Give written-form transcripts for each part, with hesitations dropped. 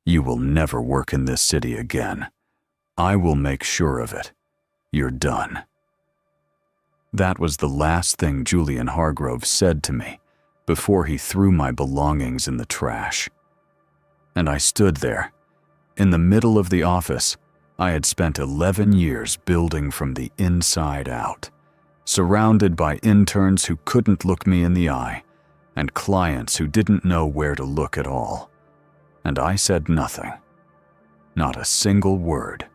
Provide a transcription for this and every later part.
You will never work in this city again. I will make sure of it. You're done." That was the last thing Julian Hargrove said to me before he threw my belongings in the trash. And I stood there, in the middle of the office I had spent 11 years building from the inside out, surrounded by interns who couldn't look me in the eye and clients who didn't know where to look at all. And I said nothing, not a single word,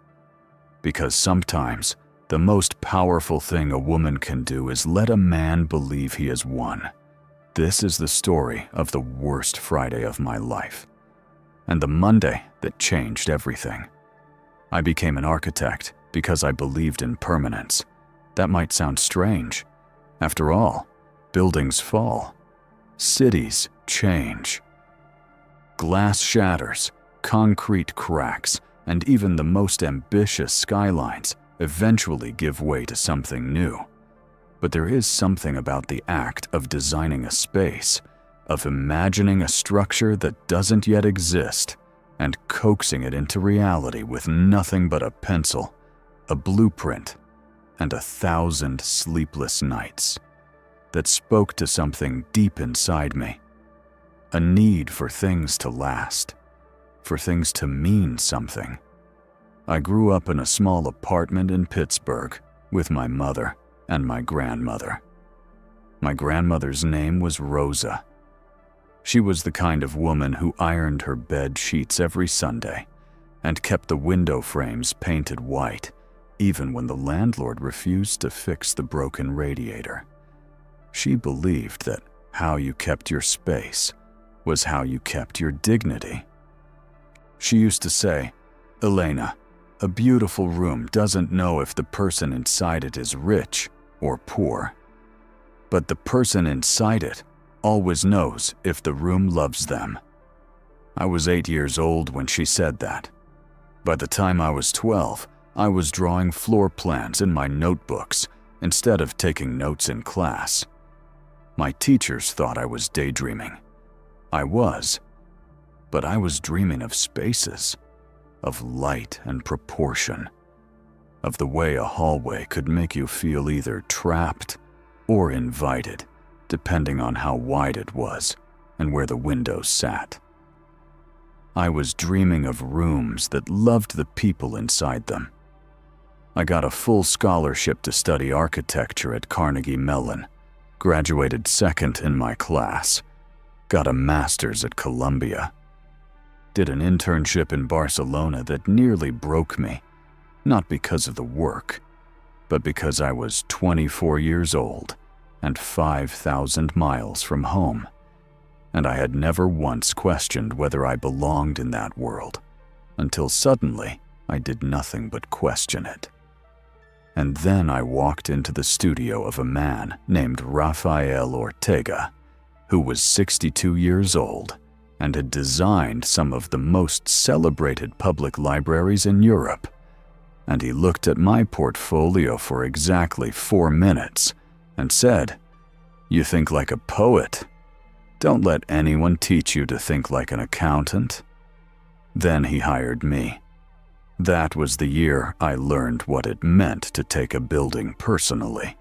because sometimes the most powerful thing a woman can do is let a man believe he has won. This is the story of the worst Friday of my life, and the Monday that changed everything. I became an architect because I believed in permanence. That might sound strange. After all, buildings fall. Cities change. Glass shatters, concrete cracks, and even the most ambitious skylines eventually give way to something new. But there is something about the act of designing a space, of imagining a structure that doesn't yet exist, and coaxing it into reality with nothing but a pencil, a blueprint, and 1,000 sleepless nights, that spoke to something deep inside me. A need for things to last, for things to mean something. I grew up in a small apartment in Pittsburgh with my mother and my grandmother. My grandmother's name was Rosa. She was the kind of woman who ironed her bed sheets every Sunday and kept the window frames painted white, even when the landlord refused to fix the broken radiator. She believed that how you kept your space was how you kept your dignity. She used to say, "Elena, a beautiful room doesn't know if the person inside it is rich or poor, but the person inside it always knows if the room loves them." I was 8 years old when she said that. By the time I was 12, I was drawing floor plans in my notebooks instead of taking notes in class. My teachers thought I was daydreaming. I was, but I was dreaming of spaces, of light and proportion, of the way a hallway could make you feel either trapped or invited, depending on how wide it was and where the windows sat. I was dreaming of rooms that loved the people inside them. I got a full scholarship to study architecture at Carnegie Mellon, graduated second in my class, got a master's at Columbia, did an internship in Barcelona that nearly broke me, not because of the work, but because I was 24 years old and 5,000 miles from home, and I had never once questioned whether I belonged in that world, until suddenly I did nothing but question it. And then I walked into the studio of a man named Rafael Ortega, who was 62 years old and had designed some of the most celebrated public libraries in Europe. And he looked at my portfolio for exactly 4 minutes and said, "You think like a poet. Don't let anyone teach you to think like an accountant." Then he hired me. That was the year I learned what it meant to take a building personally.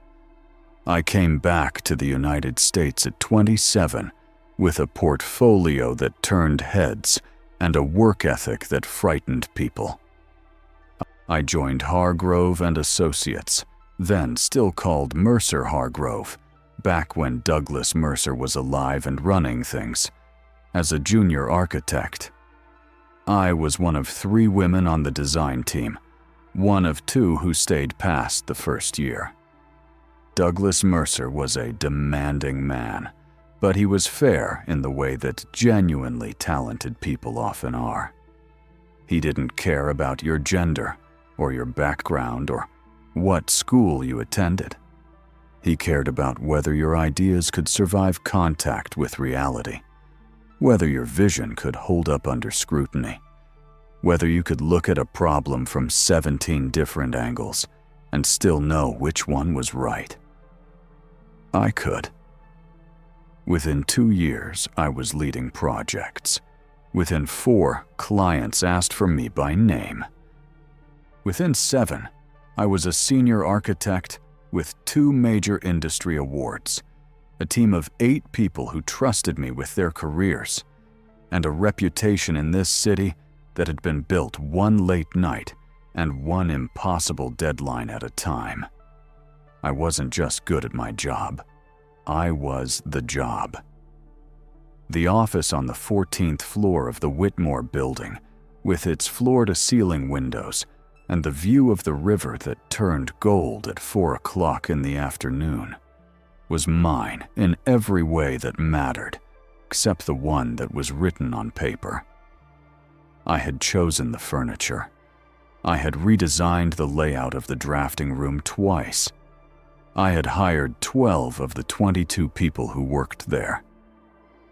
I came back to the United States at 27 with a portfolio that turned heads and a work ethic that frightened people. I joined Hargrove and Associates, then still called Mercer Hargrove, back when Douglas Mercer was alive and running things, as a junior architect. I was one of 3 women on the design team, one of 2 who stayed past the first year. Douglas Mercer was a demanding man, but he was fair in the way that genuinely talented people often are. He didn't care about your gender, or your background, or what school you attended. He cared about whether your ideas could survive contact with reality, whether your vision could hold up under scrutiny, whether you could look at a problem from 17 different angles and still know which one was right. I could. Within 2 years, I was leading projects, Within 4, clients asked for me by name. Within 7, I was a senior architect with 2 major industry awards, a team of 8 people who trusted me with their careers, and a reputation in this city that had been built one late night and one impossible deadline at a time. I wasn't just good at my job. I was the job. The office on the 14th floor of the Whitmore building, with its floor-to-ceiling windows and the view of the river that turned gold at 4 o'clock in the afternoon, was mine in every way that mattered, except the one that was written on paper. I had chosen the furniture. I had redesigned the layout of the drafting room twice. I had hired 12 of the 22 people who worked there.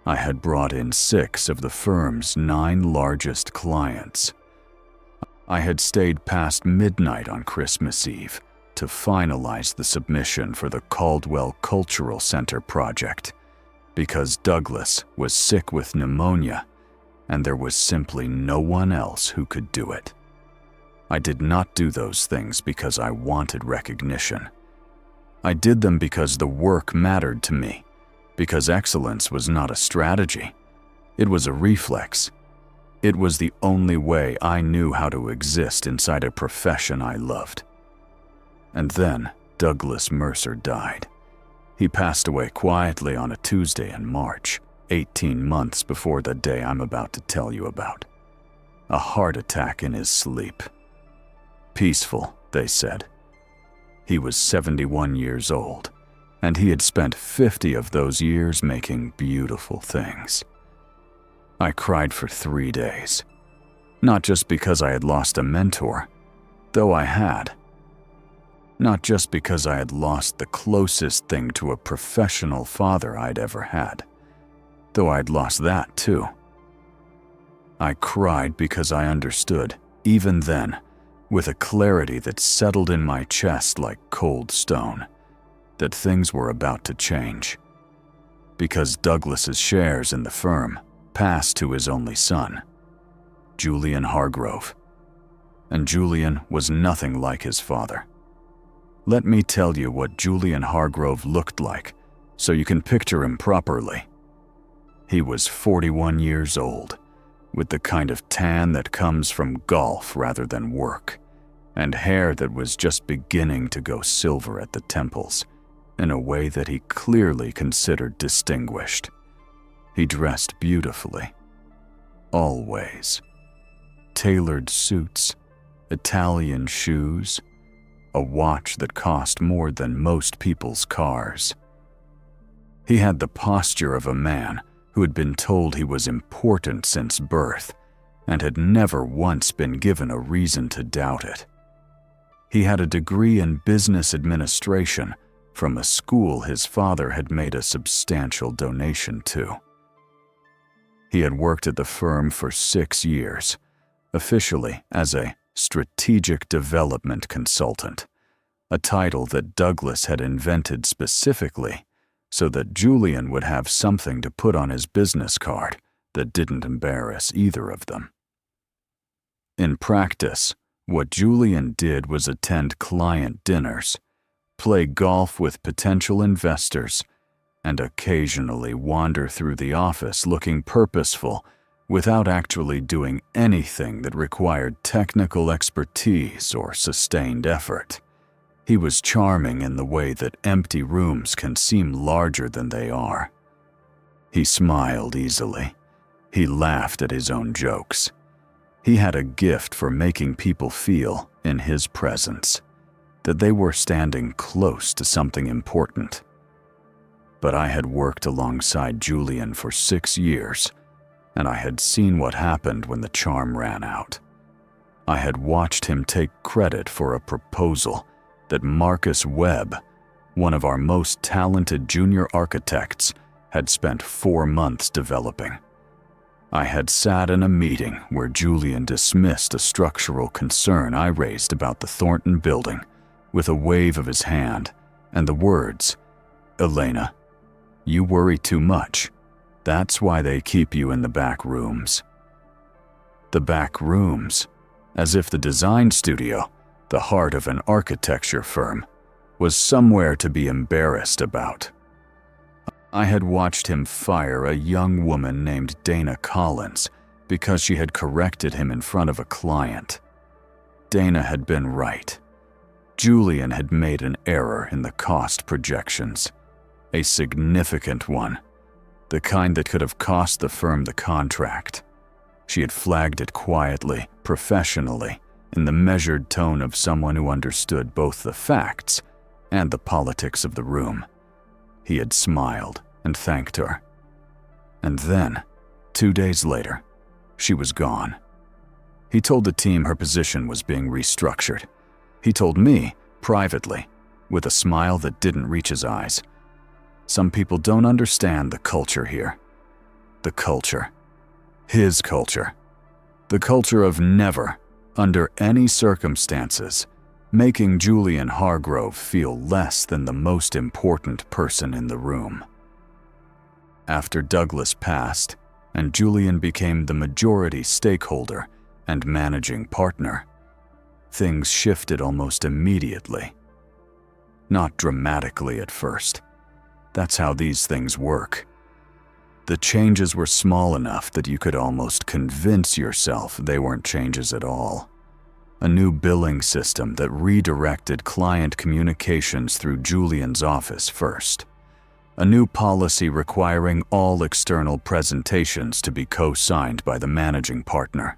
I had brought in 6 of the firm's 9 largest clients. I had stayed past midnight on Christmas Eve to finalize the submission for the Caldwell Cultural Center project, because Douglas was sick with pneumonia and there was simply no one else who could do it. I did not do those things because I wanted recognition. I did them because the work mattered to me, because excellence was not a strategy. It was a reflex. It was the only way I knew how to exist inside a profession I loved. And then Douglas Mercer died. He passed away quietly on a Tuesday in March, 18 months before the day I'm about to tell you about. A heart attack in his sleep. Peaceful, they said. He was 71 years old, and he had spent 50 of those years making beautiful things. I cried for 3 days. Not just because I had lost a mentor, though I had. Not just because I had lost the closest thing to a professional father I'd ever had, though I'd lost that too. I cried because I understood, even then, with a clarity that settled in my chest like cold stone, that things were about to change. Because Douglas's shares in the firm passed to his only son, Julian Hargrove. And Julian was nothing like his father. Let me tell you what Julian Hargrove looked like, so you can picture him properly. He was 41 years old, with the kind of tan that comes from golf rather than work, and hair that was just beginning to go silver at the temples, in a way that he clearly considered distinguished. He dressed beautifully. Always. Tailored suits, Italian shoes, a watch that cost more than most people's cars. He had the posture of a man who had been told he was important since birth and had never once been given a reason to doubt it. He had a degree in business administration from a school his father had made a substantial donation to. He had worked at the firm for 6 years, officially as a strategic development consultant, a title that Douglas had invented specifically so that Julian would have something to put on his business card that didn't embarrass either of them. In practice, what Julian did was attend client dinners, play golf with potential investors, and occasionally wander through the office looking purposeful without actually doing anything that required technical expertise or sustained effort. He was charming in the way that empty rooms can seem larger than they are. He smiled easily. He laughed at his own jokes. He had a gift for making people feel, in his presence, that they were standing close to something important. But I had worked alongside Julian for 6 years, and I had seen what happened when the charm ran out. I had watched him take credit for a proposal that Marcus Webb, one of our most talented junior architects, had spent 4 months developing. I had sat in a meeting where Julian dismissed a structural concern I raised about the Thornton building with a wave of his hand and the words, "Elena, you worry too much. That's why they keep you in the back rooms." the back rooms, as if the design studio, the heart of an architecture firm, was somewhere to be embarrassed about. I had watched him fire a young woman named Dana Collins because she had corrected him in front of a client. Dana had been right. Julian had made an error in the cost projections, a significant one, the kind that could have cost the firm the contract. She had flagged it quietly, professionally, in the measured tone of someone who understood both the facts and the politics of the room. He had smiled and thanked her. And then, 2 days later, she was gone. He told the team her position was being restructured. He told me, privately, with a smile that didn't reach his eyes. Some people don't understand the culture here. The culture. His culture. The culture of never, under any circumstances, making Julian Hargrove feel less than the most important person in the room. After Douglas passed, and Julian became the majority stakeholder and managing partner, things shifted almost immediately. Not dramatically at first. That's how these things work. The changes were small enough that you could almost convince yourself they weren't changes at all. A new billing system that redirected client communications through Julian's office first. A new policy requiring all external presentations to be co-signed by the managing partner.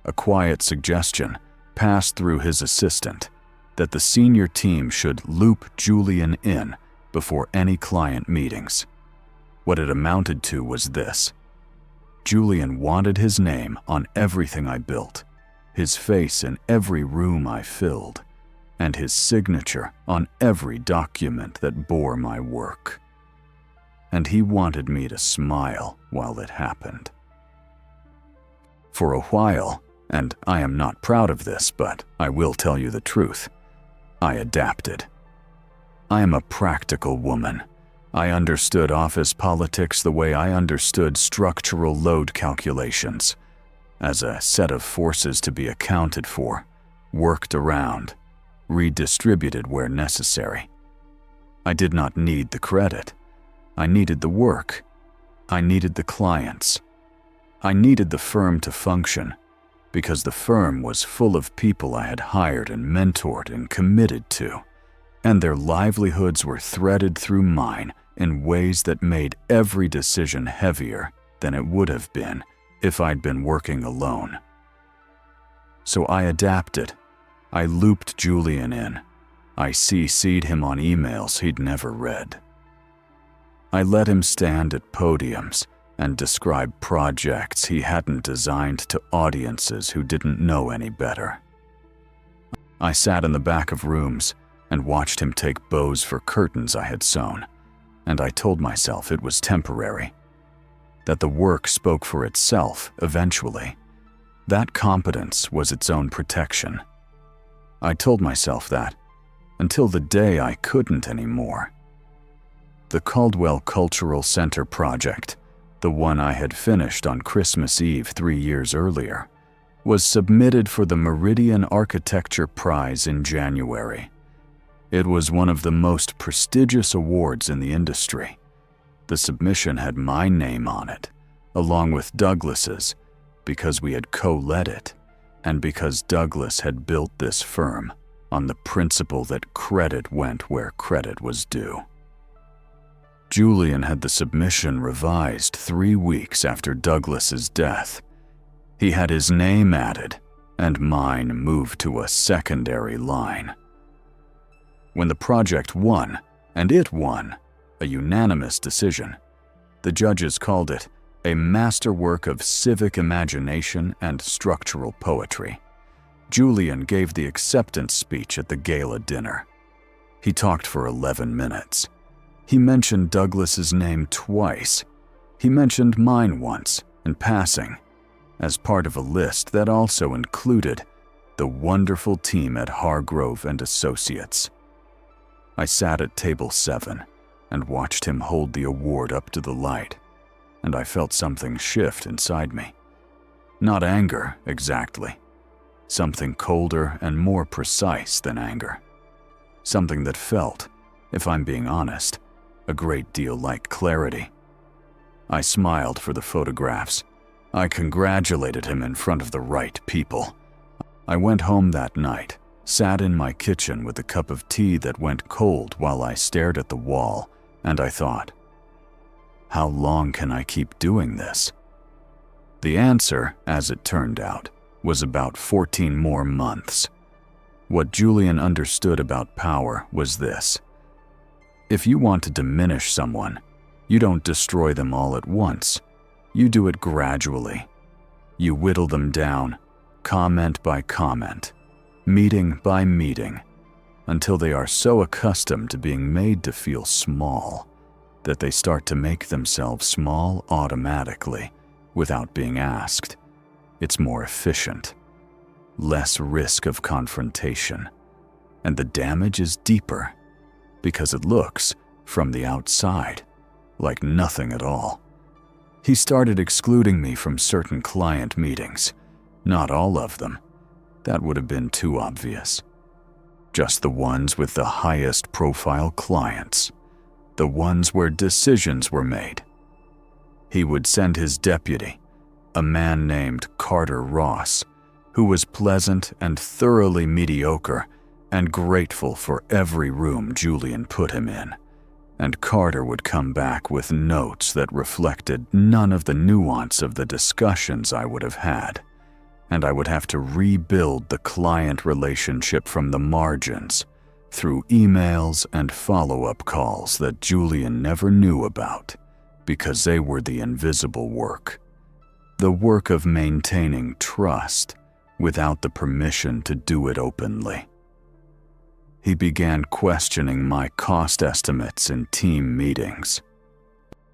A quiet suggestion passed through his assistant that the senior team should loop Julian in before any client meetings. What it amounted to was this: Julian wanted his name on everything I built, his face in every room I filled, and his signature on every document that bore my work. And he wanted me to smile while it happened. For a while, and I am not proud of this, but I will tell you the truth, I adapted. I am a practical woman. I understood office politics the way I understood structural load calculations, as a set of forces to be accounted for, worked around, redistributed where necessary. I did not need the credit. I needed the work. I needed the clients. I needed the firm to function, because the firm was full of people I had hired and mentored and committed to, and their livelihoods were threaded through mine in ways that made every decision heavier than it would have been if I'd been working alone. So I adapted. I looped Julian in. I CC'd him on emails he'd never read. I let him stand at podiums and describe projects he hadn't designed to audiences who didn't know any better. I sat in the back of rooms and watched him take bows for curtains I had sewn, and I told myself it was temporary, that the work spoke for itself eventually. That competence was its own protection. I told myself that until the day I couldn't anymore. The Caldwell Cultural Center project, the one I had finished on Christmas Eve 3 years earlier, was submitted for the Meridian Architecture Prize in January. It was one of the most prestigious awards in the industry. The submission had my name on it, along with Douglas's, because we had co-led it, and because Douglas had built this firm on the principle that credit went where credit was due. Julian had the submission revised 3 weeks after Douglas's death. He had his name added, and mine moved to a secondary line. When the project won, and it won, a unanimous decision, the judges called it a masterwork of civic imagination and structural poetry. Julian gave the acceptance speech at the gala dinner. He talked for 11 minutes. He mentioned Douglas's name twice. He mentioned mine once, in passing, as part of a list that also included the wonderful team at Hargrove and Associates. I sat at table 7 and watched him hold the award up to the light, and I felt something shift inside me. Not anger, exactly. Something colder and more precise than anger. Something that felt, if I'm being honest, a great deal like clarity. I smiled for the photographs. I congratulated him in front of the right people. I went home that night, sat in my kitchen with a cup of tea that went cold while I stared at the wall, and I thought, how long can I keep doing this? The answer, as it turned out, was about 14 more months. What Julian understood about power was this. If you want to diminish someone, you don't destroy them all at once. You do it gradually. You whittle them down, comment by comment, meeting by meeting, until they are so accustomed to being made to feel small that they start to make themselves small automatically without being asked. It's more efficient, less risk of confrontation, and the damage is deeper because it looks, from the outside, like nothing at all. He started excluding me from certain client meetings. Not all of them. That would have been too obvious. Just the ones with the highest profile clients. The ones where decisions were made. He would send his deputy, a man named Carter Ross, who was pleasant and thoroughly mediocre and grateful for every room Julian put him in. And Carter would come back with notes that reflected none of the nuance of the discussions I would have had. And I would have to rebuild the client relationship from the margins through emails and follow-up calls that Julian never knew about because they were the invisible work. The work of maintaining trust without the permission to do it openly. He began questioning my cost estimates in team meetings.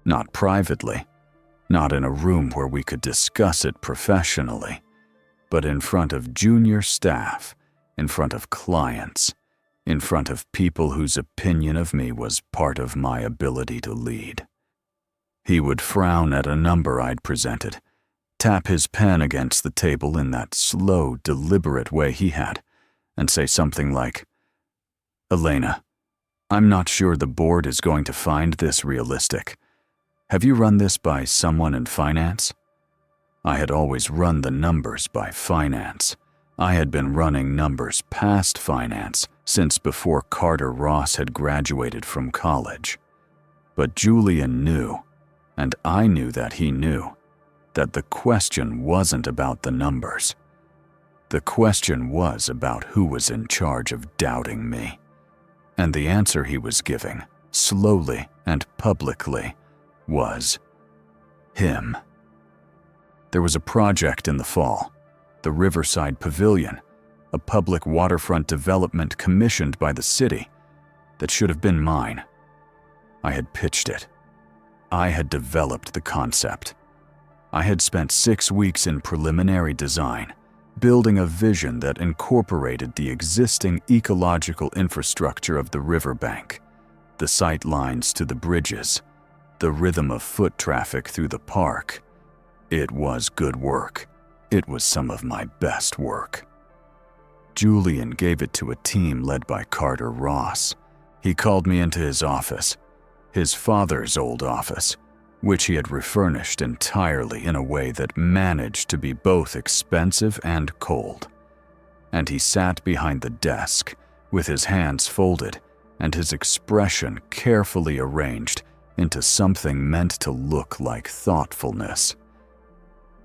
Not privately, not in a room where we could discuss it professionally, but in front of junior staff, in front of clients, in front of people whose opinion of me was part of my ability to lead. He would frown at a number I'd presented, tap his pen against the table in that slow, deliberate way he had, and say something like, "Elena, I'm not sure the board is going to find this realistic. Have you run this by someone in finance?" I had always run the numbers by finance. I had been running numbers past finance since before Carter Ross had graduated from college. But Julian knew, and I knew that he knew, that the question wasn't about the numbers. The question was about who was in charge of doubting me. And the answer he was giving, slowly and publicly, was him. There was a project in the fall, the Riverside Pavilion, a public waterfront development commissioned by the city, that should have been mine. I had pitched it. I had developed the concept. I had spent 6 weeks in preliminary design, building a vision that incorporated the existing ecological infrastructure of the riverbank, the sight lines to the bridges, the rhythm of foot traffic through the park. It was good work. It was some of my best work. Julian gave it to a team led by Carter Ross. He called me into his office, his father's old office, which he had refurnished entirely in a way that managed to be both expensive and cold. And he sat behind the desk, with his hands folded and his expression carefully arranged into something meant to look like thoughtfulness.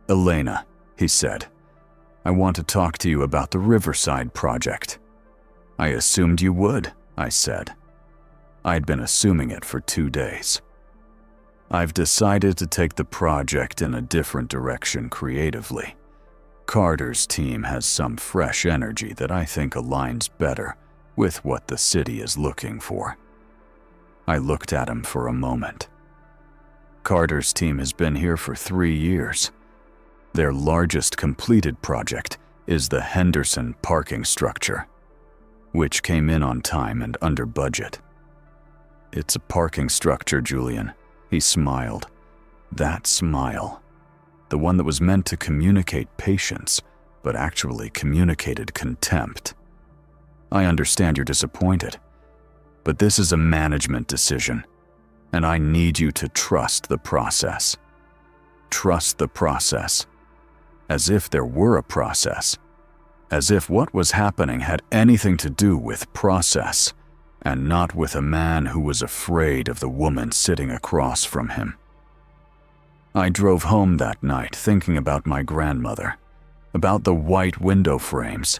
"Elena," he said, "I want to talk to you about the Riverside project." "I assumed you would," I said. I'd been assuming it for 2 days. "I've decided to take the project in a different direction creatively. Carter's team has some fresh energy that I think aligns better with what the city is looking for." I looked at him for a moment. Carter's team has been here for 3 years. Their largest completed project is the Henderson parking structure, which came in on time and under budget. "It's a parking structure, Julian." He smiled. That smile. the one that was meant to communicate patience, but actually communicated contempt. I understand you're disappointed, but this is a management decision, and I need you to trust the process. Trust the process. As if there were a process. As if what was happening had anything to do with process, and not with a man who was afraid of the woman sitting across from him. I drove home that night thinking about my grandmother, about the white window frames,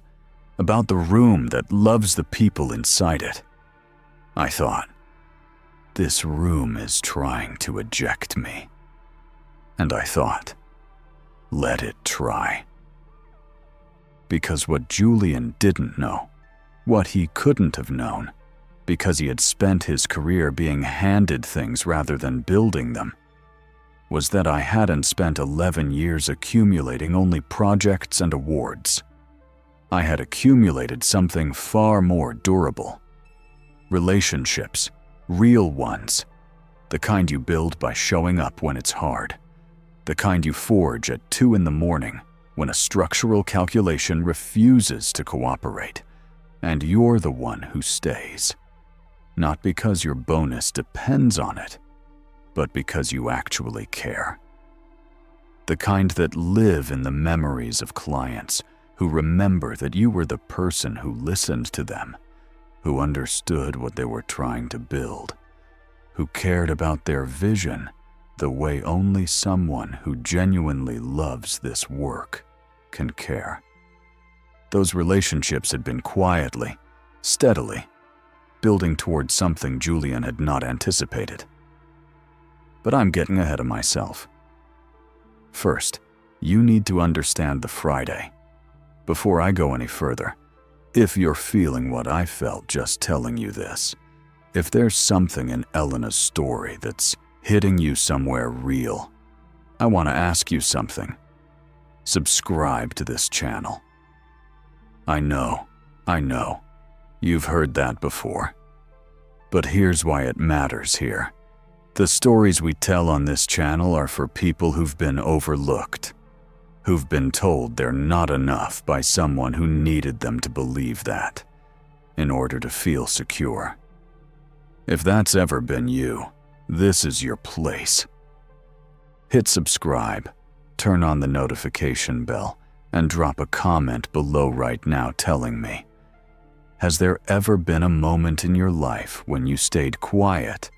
about the room that loves the people inside it. I thought, this room is trying to eject me. And I thought, let it try. Because what Julian didn't know, what he couldn't have known, because he had spent his career being handed things rather than building them, was that I hadn't spent 11 years accumulating only projects and awards. I had accumulated something far more durable. Relationships, real ones, the kind you build by showing up when it's hard, the kind you forge at 2 a.m. when a structural calculation refuses to cooperate, and you're the one who stays. Not because your bonus depends on it, but because you actually care. The kind that live in the memories of clients who remember that you were the person who listened to them, who understood what they were trying to build, who cared about their vision the way only someone who genuinely loves this work can care. Those relationships had been quietly, steadily, building towards something Julian had not anticipated. But I'm getting ahead of myself. First, you need to understand the Friday. Before I go any further, if you're feeling what I felt just telling you this, if there's something in Elena's story that's hitting you somewhere real, I want to ask you something. Subscribe to this channel. I know, you've heard that before. But here's why it matters here. The stories we tell on this channel are for people who've been overlooked, who've been told they're not enough by someone who needed them to believe that, in order to feel secure. If that's ever been you, this is your place. Hit subscribe, turn on the notification bell, and drop a comment below right now telling me, has there ever been a moment in your life when you stayed quiet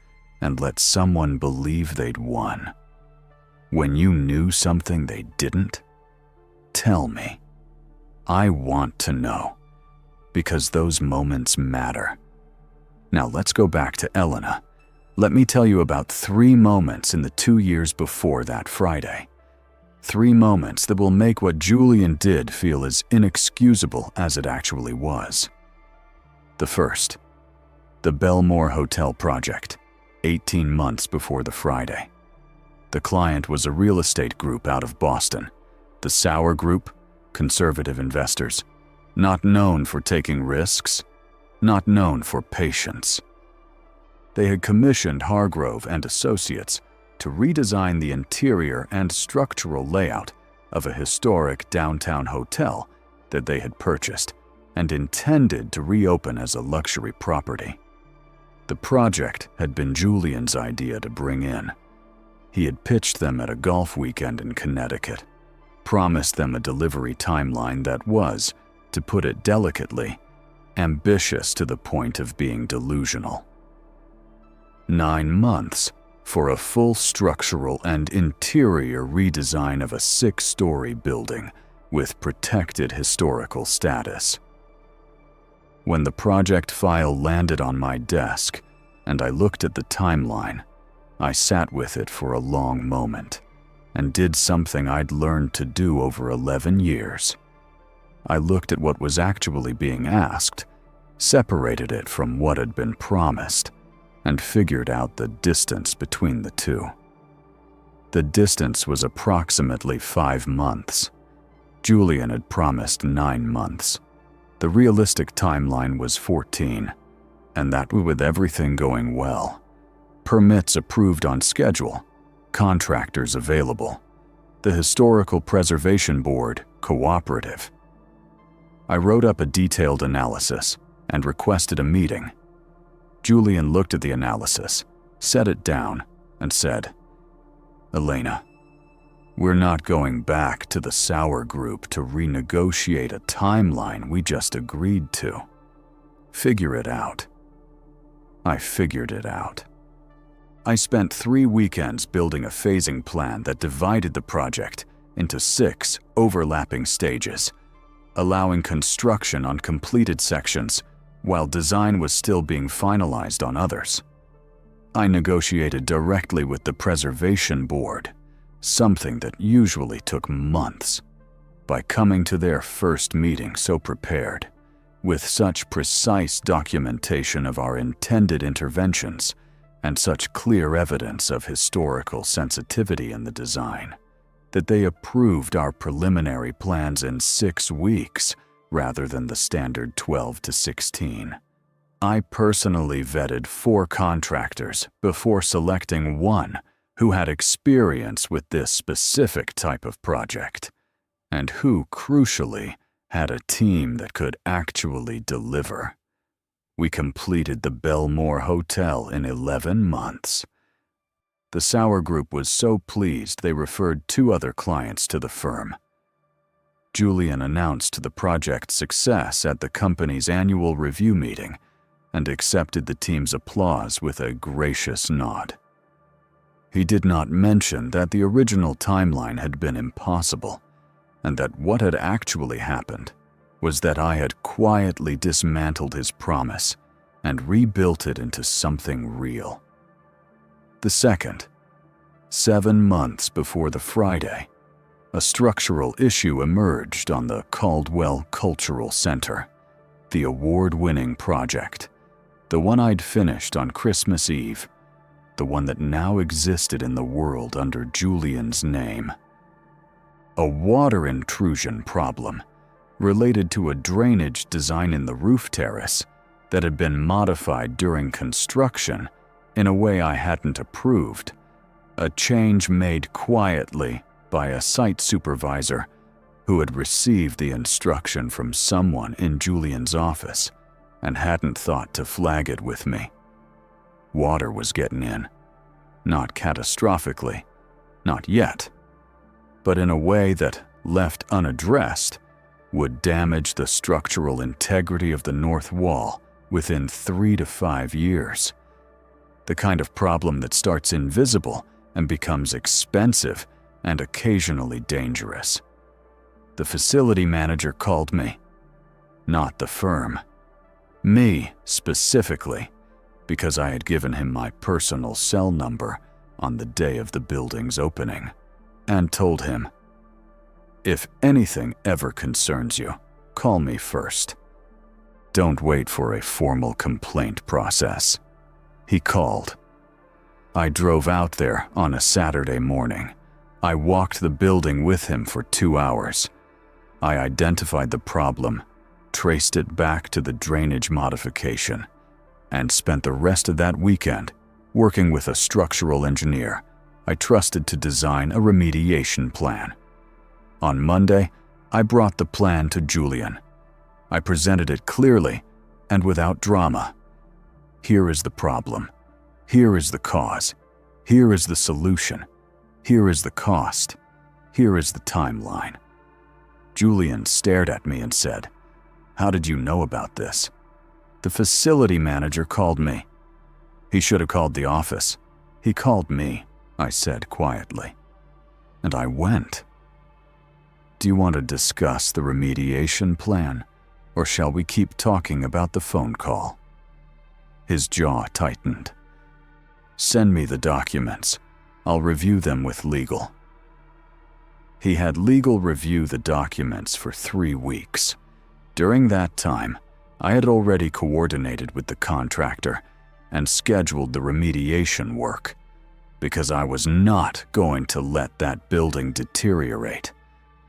and let someone believe they'd won? When you knew something they didn't? Tell me. I want to know, because those moments matter. Now let's go back to Elena. Let me tell you about 3 moments in the 2 years before that Friday. 3 moments that will make what Julian did feel as inexcusable as it actually was. The first, the Belmore Hotel project, 18 months before the Friday. The client was a real estate group out of Boston, the Sauer Group, conservative investors, not known for taking risks, not known for patience. They had commissioned Hargrove and Associates to redesign the interior and structural layout of a historic downtown hotel that they had purchased and intended to reopen as a luxury property. The project had been Julian's idea to bring in. He had pitched them at a golf weekend in Connecticut, promised them a delivery timeline that was, to put it delicately, ambitious to the point of being delusional. 9 months for a full structural and interior redesign of a 6-story building with protected historical status. When the project file landed on my desk and I looked at the timeline, I sat with it for a long moment and did something I'd learned to do over 11 years. I looked at what was actually being asked, separated it from what had been promised, and figured out the distance between the two. The distance was approximately 5 months. Julian had promised 9 months. The realistic timeline was 14, and that with everything going well. Permits approved on schedule, contractors available, the Historical Preservation Board Cooperative. I wrote up a detailed analysis and requested a meeting. Julian looked at the analysis, set it down, and said, "Elena, we're not going back to the Sauer Group to renegotiate a timeline we just agreed to. Figure it out." I figured it out. I spent 3 weekends building a phasing plan that divided the project into 6 overlapping stages, allowing construction on completed sections while design was still being finalized on others. I negotiated directly with the Preservation Board, something that usually took months. By coming to their first meeting so prepared, with such precise documentation of our intended interventions and such clear evidence of historical sensitivity in the design, that they approved our preliminary plans in 6 weeks rather than the standard 12 to 16. I personally vetted 4 contractors before selecting one who had experience with this specific type of project, and who, crucially, had a team that could actually deliver. We completed the Belmore Hotel in 11 months. The Sauer Group was so pleased they referred 2 other clients to the firm. Julian announced the project's success at the company's annual review meeting and accepted the team's applause with a gracious nod. He did not mention that the original timeline had been impossible, and that what had actually happened was that I had quietly dismantled his promise and rebuilt it into something real. The second, 7 months before the Friday, a structural issue emerged on the Caldwell Cultural Center, the award-winning project, the one I'd finished on Christmas Eve, the one that now existed in the world under Julian's name. A water intrusion problem related to a drainage design in the roof terrace that had been modified during construction in a way I hadn't approved, a change made quietly by a site supervisor who had received the instruction from someone in Julian's office and hadn't thought to flag it with me. Water was getting in, not catastrophically, not yet, but in a way that, left unaddressed, would damage the structural integrity of the north wall within 3 to 5 years. The kind of problem that starts invisible and becomes expensive and occasionally dangerous. The facility manager called me, not the firm. Me, specifically, because I had given him my personal cell number on the day of the building's opening, and told him, "If anything ever concerns you, call me first. Don't wait for a formal complaint process." He called. I drove out there on a Saturday morning. I walked the building with him for 2 hours. I identified the problem, traced it back to the drainage modification, and spent the rest of that weekend working with a structural engineer I trusted to design a remediation plan. On Monday, I brought the plan to Julian. I presented it clearly and without drama. Here is the problem. Here is the cause. Here is the solution. Here is the cost. Here is the timeline. Julian stared at me and said, "How did you know about this?" "The facility manager called me." "He should have called the office." "He called me," I said quietly. And I went. "Do you want to discuss the remediation plan, or shall we keep talking about the phone call?" His jaw tightened. "Send me the documents. I'll review them with legal." He had legal review the documents for 3 weeks. During that time, I had already coordinated with the contractor and scheduled the remediation work, because I was not going to let that building deteriorate,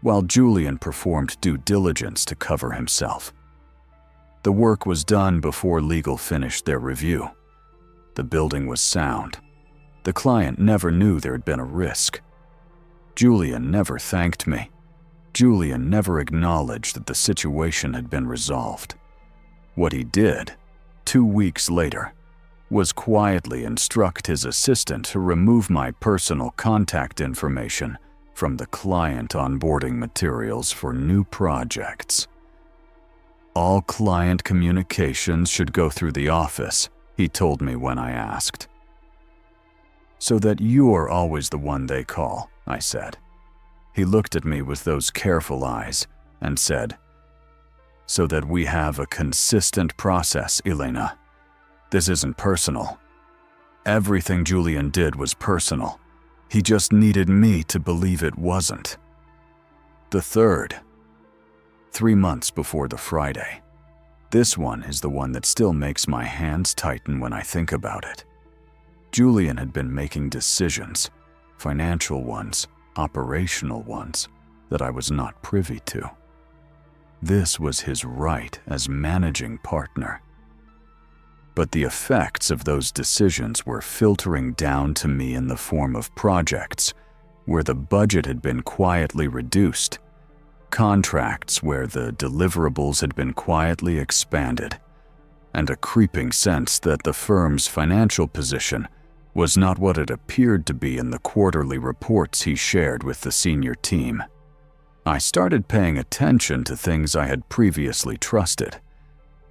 while Julian performed due diligence to cover himself. The work was done before legal finished their review. The building was sound. The client never knew there had been a risk. Julian never thanked me. Julian never acknowledged that the situation had been resolved. What he did, 2 weeks later, was quietly instruct his assistant to remove my personal contact information from the client onboarding materials for new projects. All client communications should go through the office, he told me when I asked. So that you're always the one they call, I said. He looked at me with those careful eyes and said, so that we have a consistent process, Elena. This isn't personal. Everything Julian did was personal. He just needed me to believe it wasn't. The third, 3 months before the Friday. This one is the one that still makes my hands tighten when I think about it. Julian had been making decisions, financial ones, operational ones, that I was not privy to. This was his right as managing partner. But the effects of those decisions were filtering down to me in the form of projects where the budget had been quietly reduced, contracts where the deliverables had been quietly expanded, and a creeping sense that the firm's financial position was not what it appeared to be in the quarterly reports he shared with the senior team. I started paying attention to things I had previously trusted.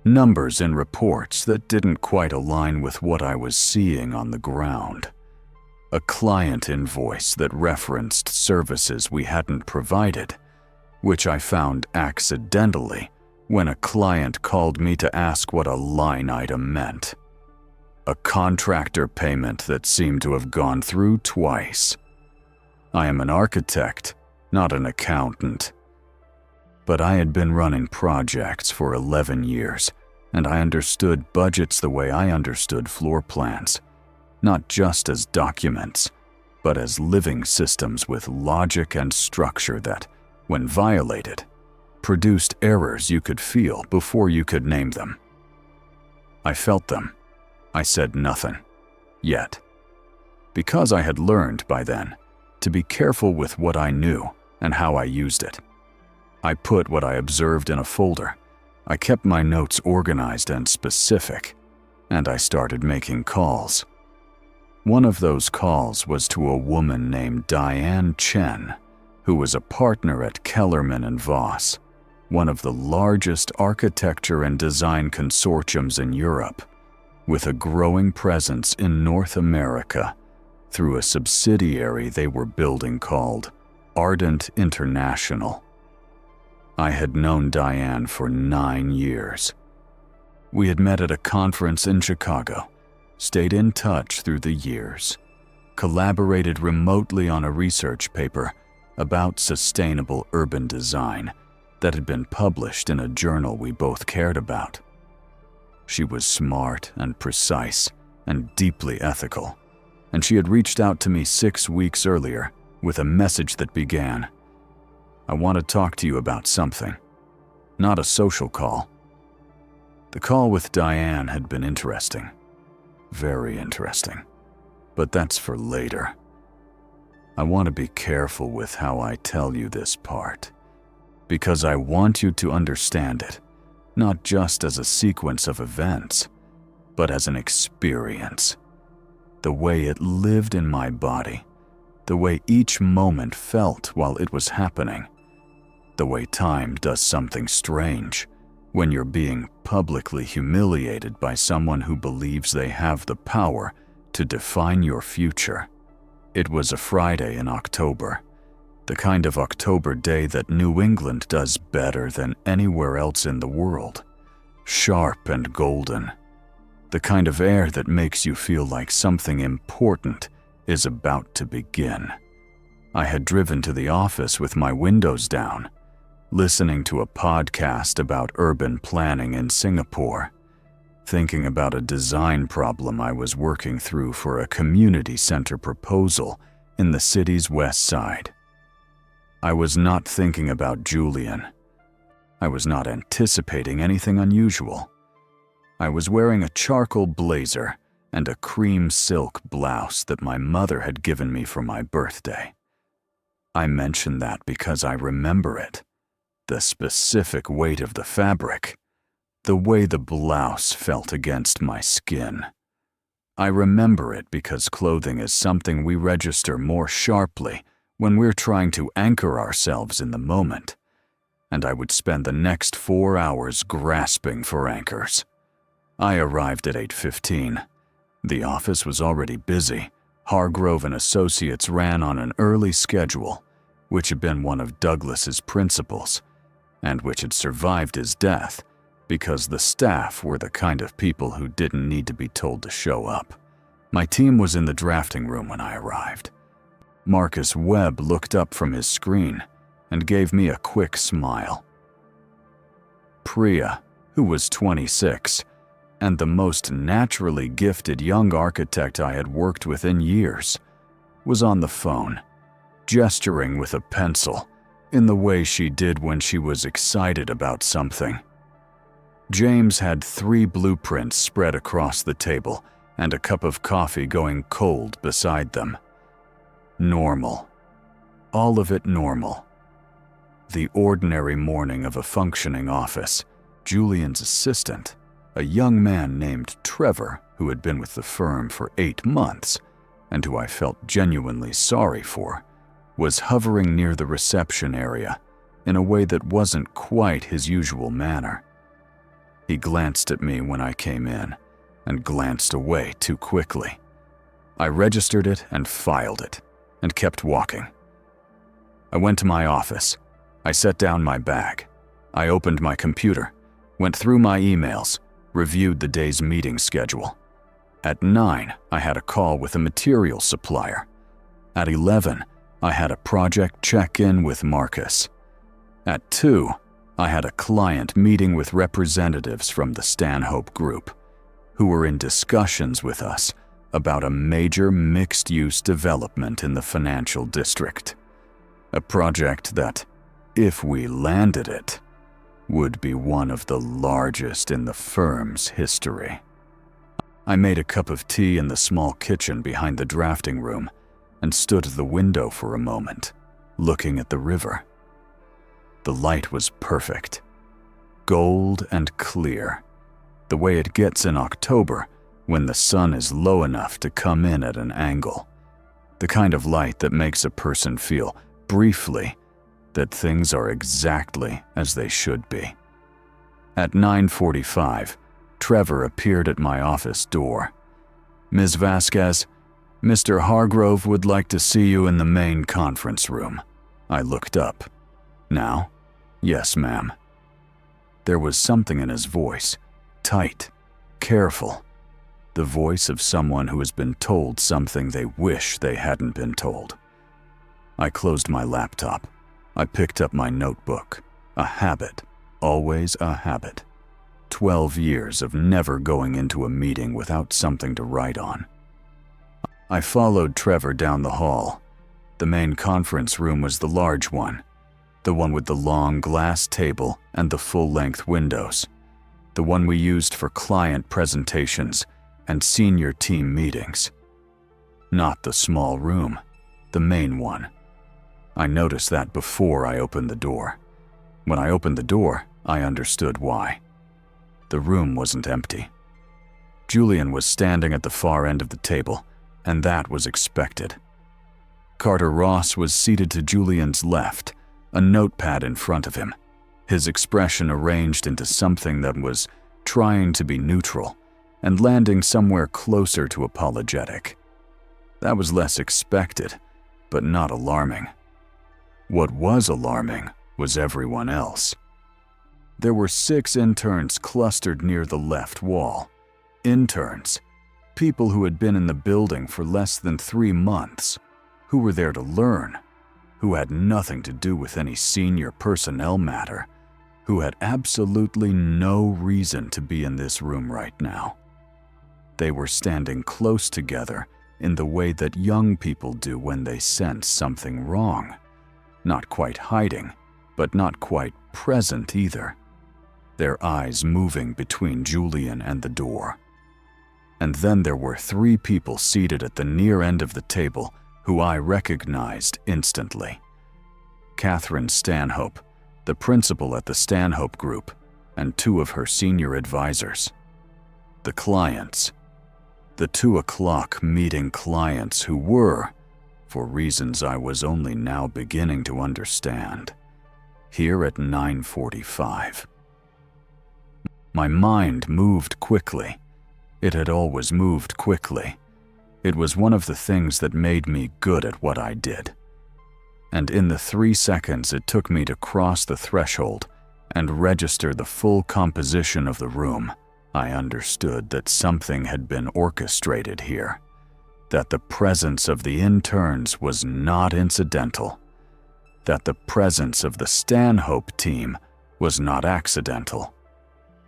Numbers in reports that didn't quite align with what I was seeing on the ground. A client invoice that referenced services we hadn't provided, which I found accidentally when a client called me to ask what a line item meant. A contractor payment that seemed to have gone through twice. I am an architect, not an accountant. But I had been running projects for 11 years, and I understood budgets the way I understood floor plans, not just as documents, but as living systems with logic and structure that, when violated, produced errors you could feel before you could name them. I felt them. I said nothing, yet. Because I had learned by then to be careful with what I knew and how I used it. I put what I observed in a folder. I kept my notes organized and specific, and I started making calls. One of those calls was to a woman named Diane Chen, who was a partner at Kellerman and Voss, one of the largest architecture and design consortiums in Europe, with a growing presence in North America through a subsidiary they were building called Ardent International. I had known Diane for 9 years. We had met at a conference in Chicago, stayed in touch through the years, collaborated remotely on a research paper about sustainable urban design that had been published in a journal we both cared about. She was smart and precise and deeply ethical, and she had reached out to me 6 weeks earlier with a message that began, "I want to talk to you about something." Not a social call. The call with Diane had been interesting. Very interesting. But that's for later. I want to be careful with how I tell you this part, because I want you to understand it, not just as a sequence of events, but as an experience. The way it lived in my body, the way each moment felt while it was happening, the way time does something strange when you're being publicly humiliated by someone who believes they have the power to define your future. It was a Friday in October, the kind of October day that New England does better than anywhere else in the world. Sharp and golden. The kind of air that makes you feel like something important is about to begin. I had driven to the office with my windows down, listening to a podcast about urban planning in Singapore, thinking about a design problem I was working through for a community center proposal in the city's west side. I was not thinking about Julian. I was not anticipating anything unusual. I was wearing a charcoal blazer and a cream silk blouse that my mother had given me for my birthday. I mention that because I remember it. The specific weight of the fabric. The way the blouse felt against my skin. I remember it because clothing is something we register more sharply when we're trying to anchor ourselves in the moment. And I would spend the next 4 hours grasping for anchors. I arrived at 8:15. The office was already busy. Hargrove and Associates ran on an early schedule, which had been one of Douglas's principles, and which had survived his death because the staff were the kind of people who didn't need to be told to show up. My team was in the drafting room when I arrived. Marcus Webb looked up from his screen and gave me a quick smile. Priya, who was 26, and the most naturally gifted young architect I had worked with in years, was on the phone, gesturing with a pencil in the way she did when she was excited about something. James had 3 blueprints spread across the table and a cup of coffee going cold beside them. Normal. All of it normal. The ordinary morning of a functioning office. Julian's assistant, a young man named Trevor, who had been with the firm for 8 months, and who I felt genuinely sorry for, was hovering near the reception area in a way that wasn't quite his usual manner. He glanced at me when I came in, and glanced away too quickly. I registered it and filed it, and kept walking. I went to my office. I set down my bag. I opened my computer, went through my emails, reviewed the day's meeting schedule. At 9, I had a call with a material supplier. At 11, I had a project check-in with Marcus. At 2, I had a client meeting with representatives from the Stanhope Group, who were in discussions with us about a major mixed-use development in the financial district. A project that, if we landed it, would be one of the largest in the firm's history. I made a cup of tea in the small kitchen behind the drafting room and stood at the window for a moment, looking at the river. The light was perfect, gold and clear, the way it gets in October when the sun is low enough to come in at an angle, the kind of light that makes a person feel, briefly, that things are exactly as they should be. At 9:45, Trevor appeared at my office door. "Ms. Vasquez, Mr. Hargrove would like to see you in the main conference room." I looked up. "Now?" "Yes, ma'am." There was something in his voice, tight, careful, the voice of someone who has been told something they wish they hadn't been told. I closed my laptop. I picked up my notebook. A habit, always a habit. 12 years of never going into a meeting without something to write on. I followed Trevor down the hall. The main conference room was the large one, the one with the long glass table and the full-length windows, the one we used for client presentations and senior team meetings. Not the small room, the main one. I noticed that before I opened the door. When I opened the door, I understood why. The room wasn't empty. Julian was standing at the far end of the table, and that was expected. Carter Ross was seated to Julian's left, a notepad in front of him, his expression arranged into something that was trying to be neutral and landing somewhere closer to apologetic. That was less expected, but not alarming. What was alarming was everyone else. There were 6 interns clustered near the left wall. Interns, people who had been in the building for less than 3 months, who were there to learn, who had nothing to do with any senior personnel matter, who had absolutely no reason to be in this room right now. They were standing close together in the way that young people do when they sense something wrong. Not quite hiding, but not quite present either. Their eyes moving between Julian and the door. And then there were 3 people seated at the near end of the table who I recognized instantly. Catherine Stanhope, the principal at the Stanhope Group, and 2 of her senior advisors. The clients. The 2 o'clock meeting clients who were, for reasons I was only now beginning to understand, here at 9:45. My mind moved quickly. It had always moved quickly. It was one of the things that made me good at what I did. And in the 3 seconds it took me to cross the threshold and register the full composition of the room, I understood that something had been orchestrated here, that the presence of the interns was not incidental, that the presence of the Stanhope team was not accidental,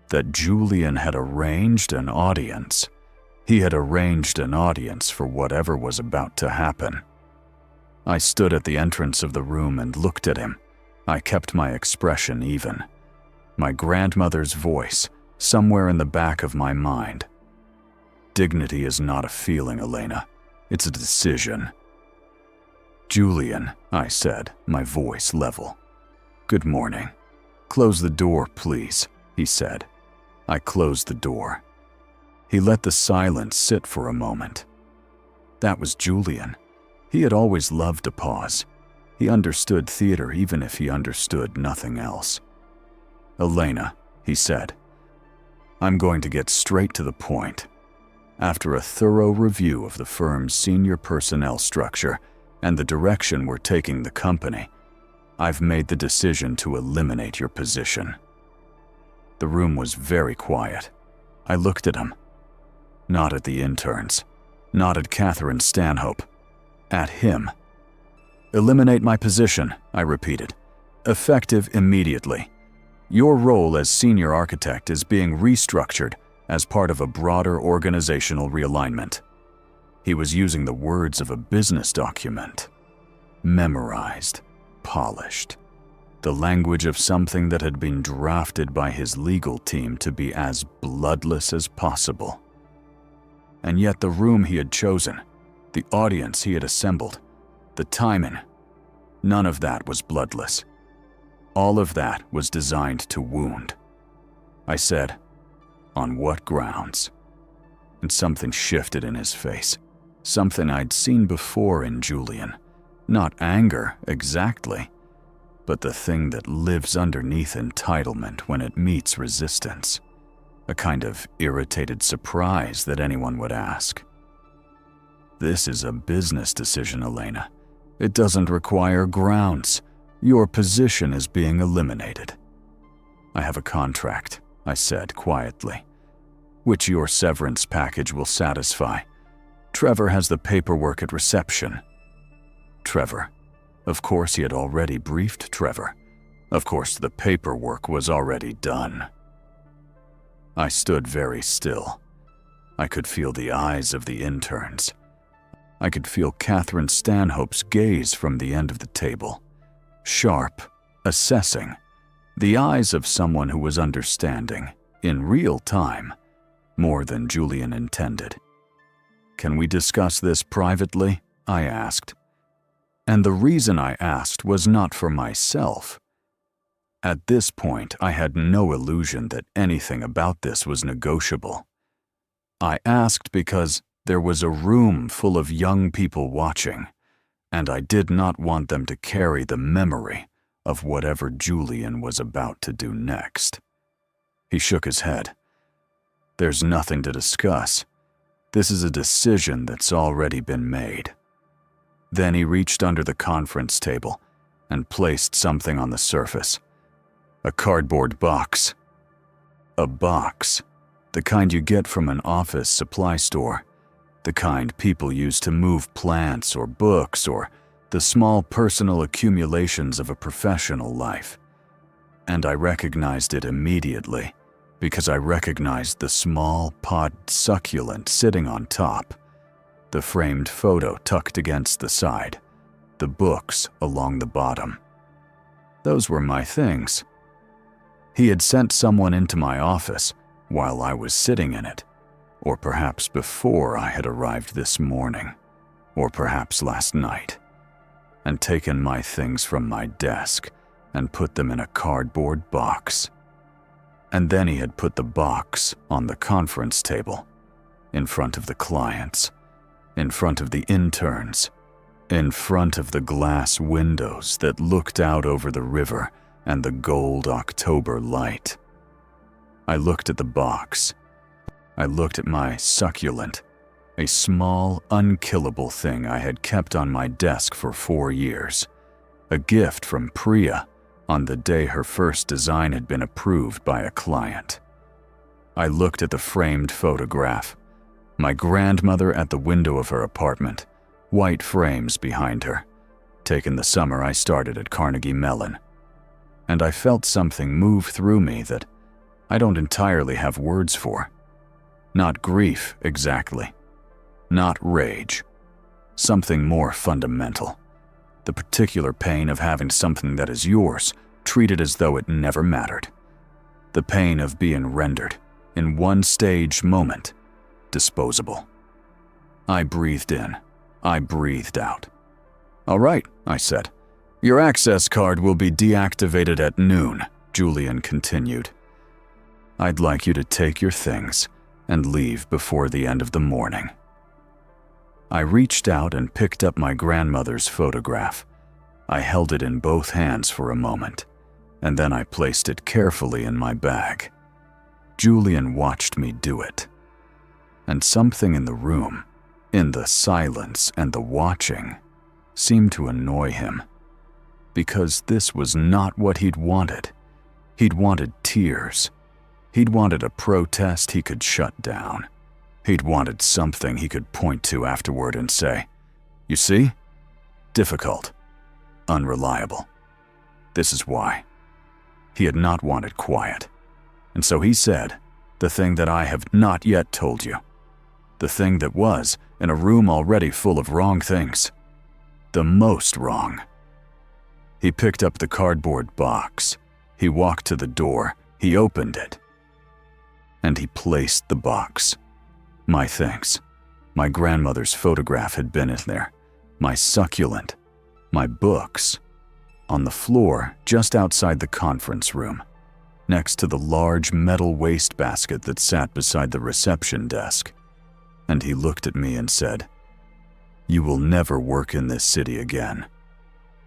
that Julian had arranged an audience. He had arranged an audience for whatever was about to happen. I stood at the entrance of the room and looked at him. I kept my expression even. My grandmother's voice, somewhere in the back of my mind. Dignity is not a feeling, Elena. It's a decision. Julian, I said, my voice level. Good morning. Close the door, please, he said. I closed the door. He let the silence sit for a moment. That was Julian. He had always loved to pause. He understood theater even if he understood nothing else. Elena, he said, I'm going to get straight to the point. After a thorough review of the firm's senior personnel structure and the direction we're taking the company, I've made the decision to eliminate your position. The room was very quiet. I looked at him. Not at the interns. Not at Catherine Stanhope. At him. Eliminate my position, I repeated. Effective immediately. Your role as senior architect is being restructured as part of a broader organizational realignment. He was using the words of a business document. Memorized, polished. The language of something that had been drafted by his legal team to be as bloodless as possible. And yet the room he had chosen, the audience he had assembled, the timing, none of that was bloodless. All of that was designed to wound. I said, on what grounds? And something shifted in his face, something I'd seen before in Julian. Not anger, exactly, but the thing that lives underneath entitlement when it meets resistance. A kind of irritated surprise that anyone would ask. This is a business decision, Elena. It doesn't require grounds. Your position is being eliminated. I have a contract, I said quietly, which your severance package will satisfy. Trevor has the paperwork at reception. Trevor. Of course he had already briefed Trevor. Of course the paperwork was already done. I stood very still. I could feel the eyes of the interns. I could feel Catherine Stanhope's gaze from the end of the table. Sharp, assessing. The eyes of someone who was understanding, in real time, more than Julian intended. Can we discuss this privately? I asked. And the reason I asked was not for myself. At this point, I had no illusion that anything about this was negotiable. I asked because there was a room full of young people watching, and I did not want them to carry the memory of whatever Julian was about to do next. He shook his head. There's nothing to discuss. This is a decision that's already been made. Then he reached under the conference table and placed something on the surface. A cardboard box. A box. The kind you get from an office supply store. The kind people use to move plants or books or the small personal accumulations of a professional life. And I recognized it immediately because I recognized the small pod succulent sitting on top, the framed photo tucked against the side, the books along the bottom. Those were my things. He had sent someone into my office while I was sitting in it, or perhaps before I had arrived this morning, or perhaps last night. and taken my things from my desk and put them in a cardboard box. And then he had put the box on the conference table, in front of the clients, in front of the interns, in front of the glass windows that looked out over the river and the gold October light. I looked at the box. I looked at my succulent, a small, unkillable thing I had kept on my desk for 4 years, a gift from Priya on the day her first design had been approved by a client. I looked at the framed photograph, my grandmother at the window of her apartment, white frames behind her, taken the summer I started at Carnegie Mellon. And I felt something move through me that I don't entirely have words for. Not grief, exactly. Not rage. Something more fundamental. The particular pain of having something that is yours treated as though it never mattered. The pain of being rendered, in one stage moment, disposable. I breathed in. I breathed out. "All right," I said. "Your access card will be deactivated at noon," Julian continued. "I'd like you to take your things and leave before the end of the morning." I reached out and picked up my grandmother's photograph. I held it in both hands for a moment, and then I placed it carefully in my bag. Julian watched me do it. And something in the room, in the silence and the watching, seemed to annoy him. Because this was not what he'd wanted. He'd wanted tears. He'd wanted a protest he could shut down. He'd wanted something he could point to afterward and say, "You see? Difficult. Unreliable. This is why." He had not wanted quiet. And so he said, the thing that I have not yet told you. The thing that was in a room already full of wrong things. The most wrong. He picked up the cardboard box. He walked to the door. He opened it. And he placed the box. My things. My grandmother's photograph had been in there. My succulent. My books. On the floor just outside the conference room, next to the large metal wastebasket that sat beside the reception desk. And he looked at me and said, "You will never work in this city again.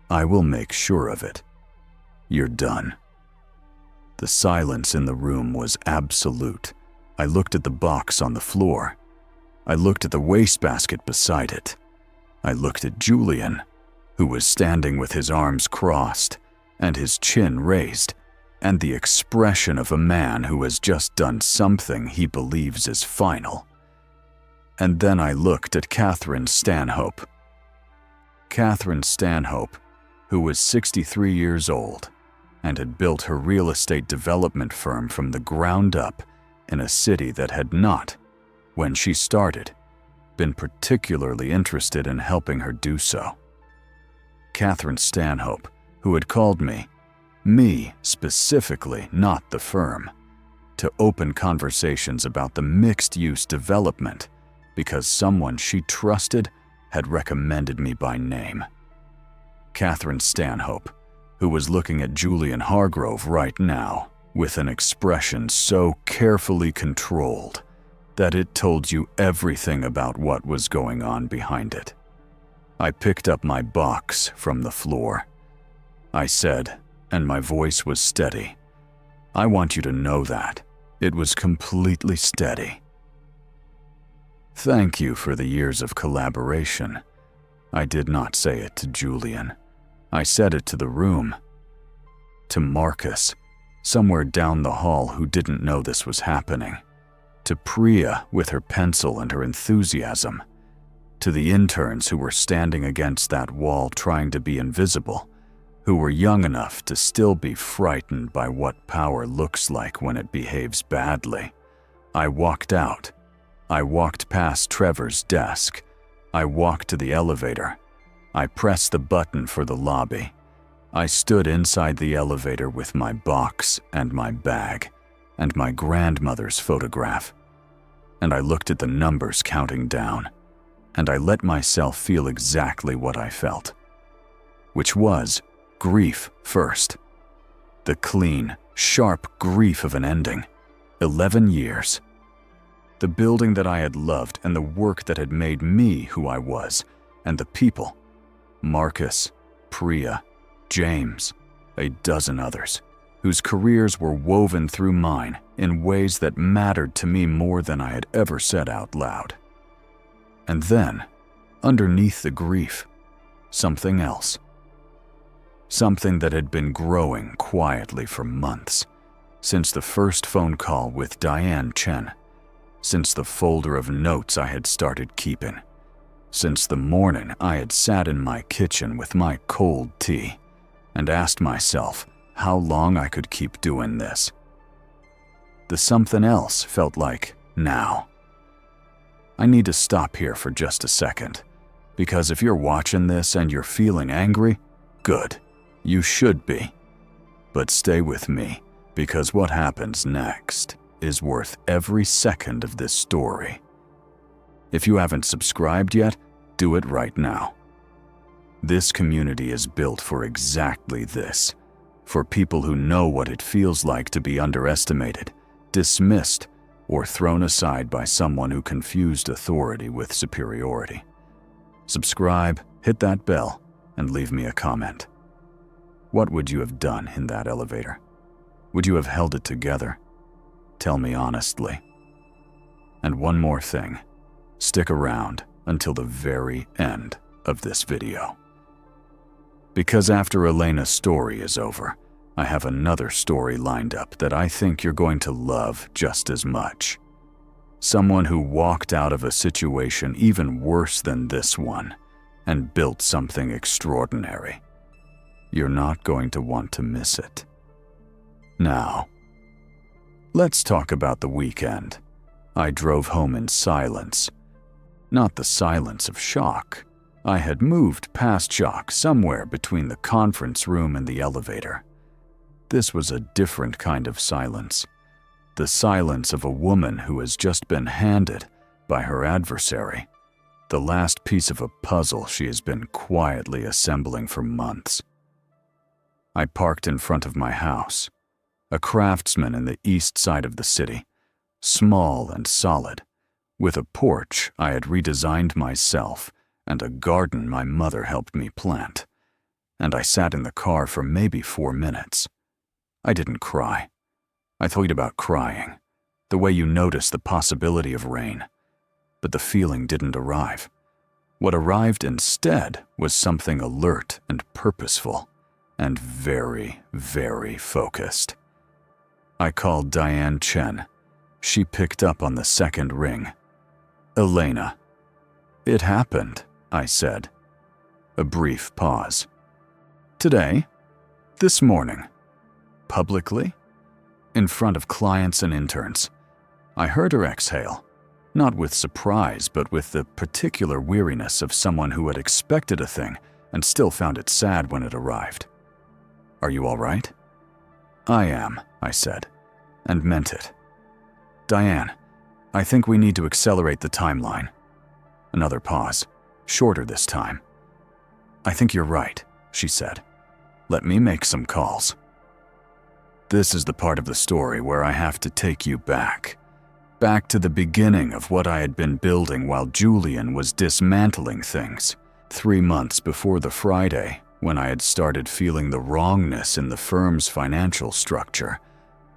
I will make sure of it. You're done." The silence in the room was absolute. I looked at the box on the floor. I looked at the wastebasket beside it. I looked at Julian, who was standing with his arms crossed and his chin raised, and the expression of a man who has just done something he believes is final. And then I looked at Catherine Stanhope. Catherine Stanhope, who was 63 years old and had built her real estate development firm from the ground up in a city that had not, when she started, been particularly interested in helping her do so. Catherine Stanhope, who had called me specifically, not the firm, to open conversations about the mixed-use development because someone she trusted had recommended me by name. Catherine Stanhope, who was looking at Julian Hargrove right now with an expression so carefully controlled that it told you everything about what was going on behind it. I picked up my box from the floor. I said, and my voice was steady, "I want you to know that. It was completely steady. Thank you for the years of collaboration." I did not say it to Julian. I said it to the room. To Marcus, somewhere down the hall who didn't know this was happening. To Priya with her pencil and her enthusiasm. To the interns who were standing against that wall trying to be invisible, who were young enough to still be frightened by what power looks like when it behaves badly. I walked out. I walked past Trevor's desk. I walked to the elevator. I pressed the button for the lobby. I stood inside the elevator with my box and my bag and my grandmother's photograph. And I looked at the numbers counting down, and I let myself feel exactly what I felt. which was grief first. The clean, sharp grief of an ending. 11 years. The building that I had loved and the work that had made me who I was, and the people. Marcus, Priya, James, a dozen others, whose careers were woven through mine in ways that mattered to me more than I had ever said out loud. And then, underneath the grief, something else. Something that had been growing quietly for months, since the first phone call with Diane Chen, since the folder of notes I had started keeping, since the morning I had sat in my kitchen with my cold tea and asked myself how long I could keep doing this. The something else felt like now. I need to stop here for just a second, because if you're watching this and you're feeling angry, good, you should be. But stay with me, because what happens next is worth every second of this story. If you haven't subscribed yet, do it right now. This community is built for exactly this, for people who know what it feels like to be underestimated, dismissed, or thrown aside by someone who confused authority with superiority. Subscribe, hit that bell, and leave me a comment. What would you have done in that elevator? Would you have held it together? Tell me honestly. And one more thing, stick around until the very end of this video. Because after Elena's story is over, I have another story lined up that I think you're going to love just as much. Someone who walked out of a situation even worse than this one and built something extraordinary. You're not going to want to miss it. Now, let's talk about the weekend. I drove home in silence. Not the silence of shock. I had moved past shock somewhere between the conference room and the elevator. This was a different kind of silence. The silence of a woman who has just been handed, by her adversary, the last piece of a puzzle she has been quietly assembling for months. I parked in front of my house, a craftsman in the east side of the city, small and solid, with a porch I had redesigned myself and a garden my mother helped me plant. And I sat in the car for maybe 4 minutes. I didn't cry. I thought about crying, the way you notice the possibility of rain. But the feeling didn't arrive. What arrived instead was something alert and purposeful, and very, very focused. I called Diane Chen. She picked up on the second ring. Elena. It happened, I said. A brief pause. Today? This morning? Publicly? In front of clients and interns. I heard her exhale, not with surprise, but with the particular weariness of someone who had expected a thing and still found it sad when it arrived. Are you all right? I am, I said, and meant it. Diane, I think we need to accelerate the timeline. Another pause, shorter this time. I think you're right, she said. Let me make some calls. This is the part of the story where I have to take you back to the beginning of what I had been building while Julian was dismantling things, 3 months before the Friday when I had started feeling the wrongness in the firm's financial structure.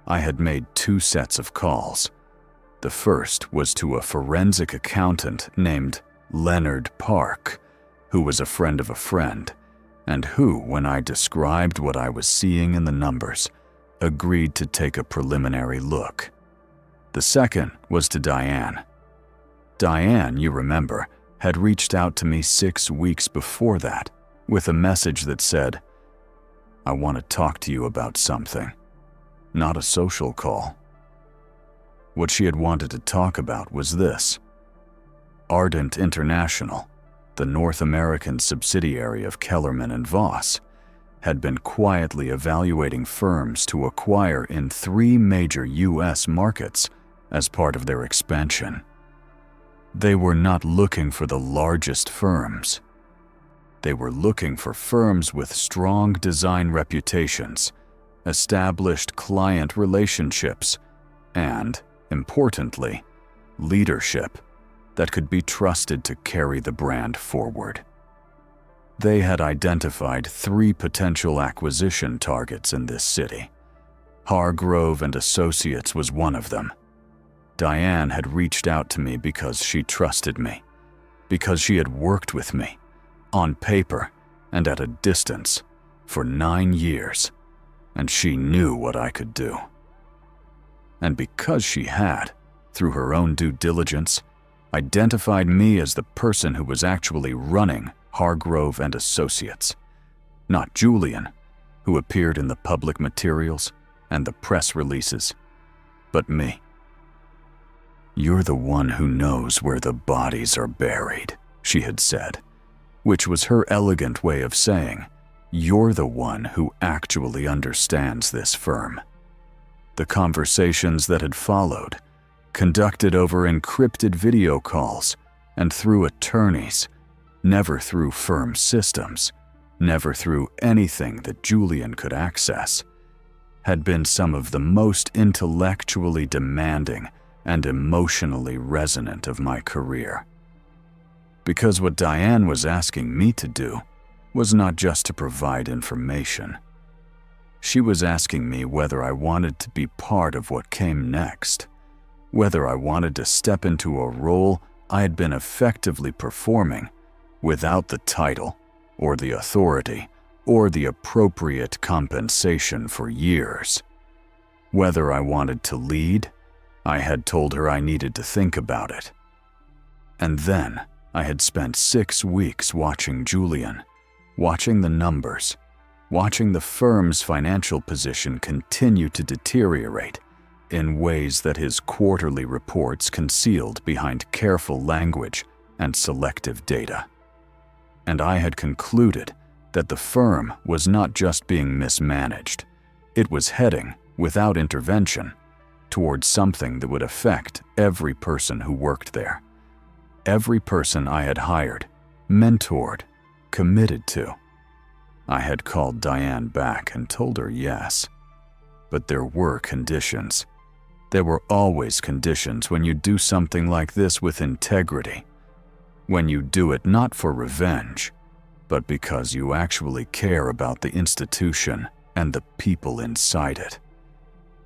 I had made 2 sets of calls. The first was to a forensic accountant named Leonard Park, who was a friend of a friend, and who, when I described what I was seeing in the numbers, agreed to take a preliminary look. The second was to Diane. Diane, you remember, had reached out to me 6 weeks before that with a message that said, I want to talk to you about something. Not a social call. What she had wanted to talk about was this. Ardent International, the North American subsidiary of Kellerman and Voss, had been quietly evaluating firms to acquire in 3 major U.S. markets as part of their expansion. They were not looking for the largest firms. They were looking for firms with strong design reputations, established client relationships, and, importantly, leadership that could be trusted to carry the brand forward. They had identified 3 potential acquisition targets in this city. Hargrove and Associates was one of them. Diane had reached out to me because she trusted me, because she had worked with me, on paper and at a distance, for 9 years, and she knew what I could do. And because she had, through her own due diligence, identified me as the person who was actually running Hargrove and Associates, not Julian, who appeared in the public materials and the press releases, but me. "You're the one who knows where the bodies are buried," she had said, which was her elegant way of saying, "You're the one who actually understands this firm." The conversations that had followed, conducted over encrypted video calls and through attorneys, never through firm systems, never through anything that Julian could access, had been some of the most intellectually demanding and emotionally resonant of my career. Because what Diane was asking me to do was not just to provide information. She was asking me whether I wanted to be part of what came next, whether I wanted to step into a role I had been effectively performing without the title or the authority or the appropriate compensation for years. Whether I wanted to lead, I had told her I needed to think about it. And then I had spent 6 weeks watching Julian, watching the numbers, watching the firm's financial position continue to deteriorate in ways that his quarterly reports concealed behind careful language and selective data. And I had concluded that the firm was not just being mismanaged, it was heading, without intervention, towards something that would affect every person who worked there. Every person I had hired, mentored, committed to. I had called Diane back and told her yes. But there were conditions. There were always conditions when you do something like this with integrity. When you do it not for revenge, but because you actually care about the institution and the people inside it.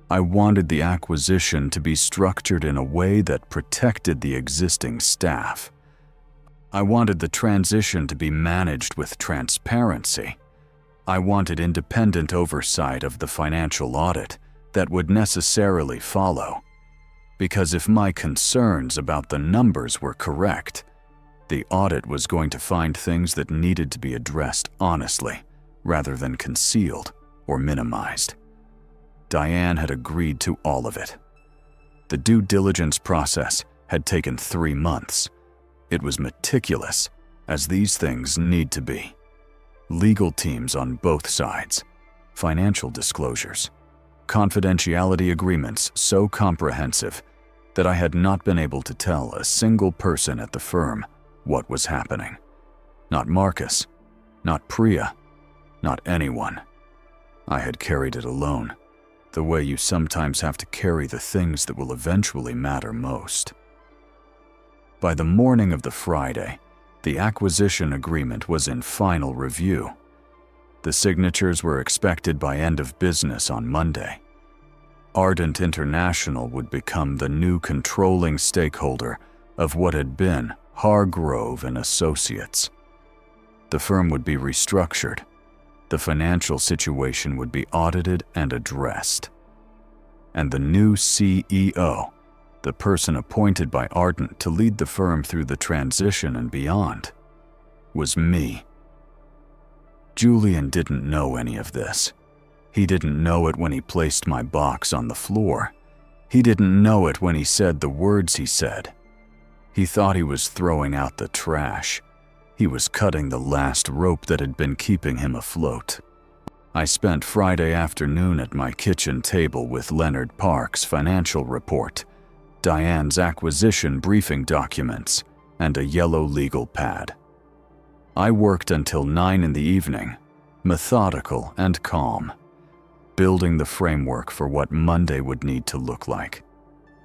I wanted the acquisition to be structured in a way that protected the existing staff. I wanted the transition to be managed with transparency. I wanted independent oversight of the financial audit that would necessarily follow. Because if my concerns about the numbers were correct, the audit was going to find things that needed to be addressed honestly, rather than concealed or minimized. Diane had agreed to all of it. The due diligence process had taken 3 months. It was meticulous, as these things need to be. Legal teams on both sides, financial disclosures, confidentiality agreements so comprehensive that I had not been able to tell a single person at the firm what was happening. Not Marcus, not Priya, not anyone. I had carried it alone, the way you sometimes have to carry the things that will eventually matter most. By the morning of the Friday, the acquisition agreement was in final review. The signatures were expected by end of business on Monday. Ardent International would become the new controlling stakeholder of what had been Hargrove and Associates. The firm would be restructured. The financial situation would be audited and addressed. And the new CEO, the person appointed by Ardent to lead the firm through the transition and beyond, was me. Julian didn't know any of this. He didn't know it when he placed my box on the floor. He didn't know it when he said the words he said. He thought he was throwing out the trash. He was cutting the last rope that had been keeping him afloat. I spent Friday afternoon at my kitchen table with Leonard Park's financial report, Diane's acquisition briefing documents, and a yellow legal pad. I worked until 9 in the evening, methodical and calm, building the framework for what Monday would need to look like.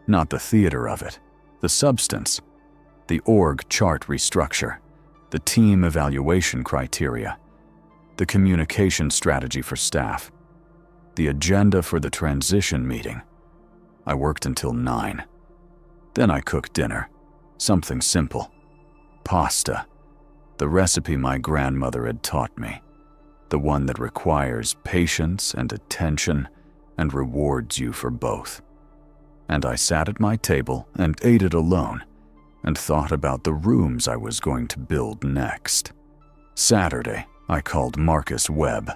Not the theater of it, the substance, the org chart restructure, the team evaluation criteria, the communication strategy for staff, the agenda for the transition meeting. I worked until 9. Then I cooked dinner, something simple. Pasta, the recipe my grandmother had taught me, the one that requires patience and attention and rewards you for both. And I sat at my table and ate it alone and thought about the rooms I was going to build next. Saturday, I called Marcus Webb.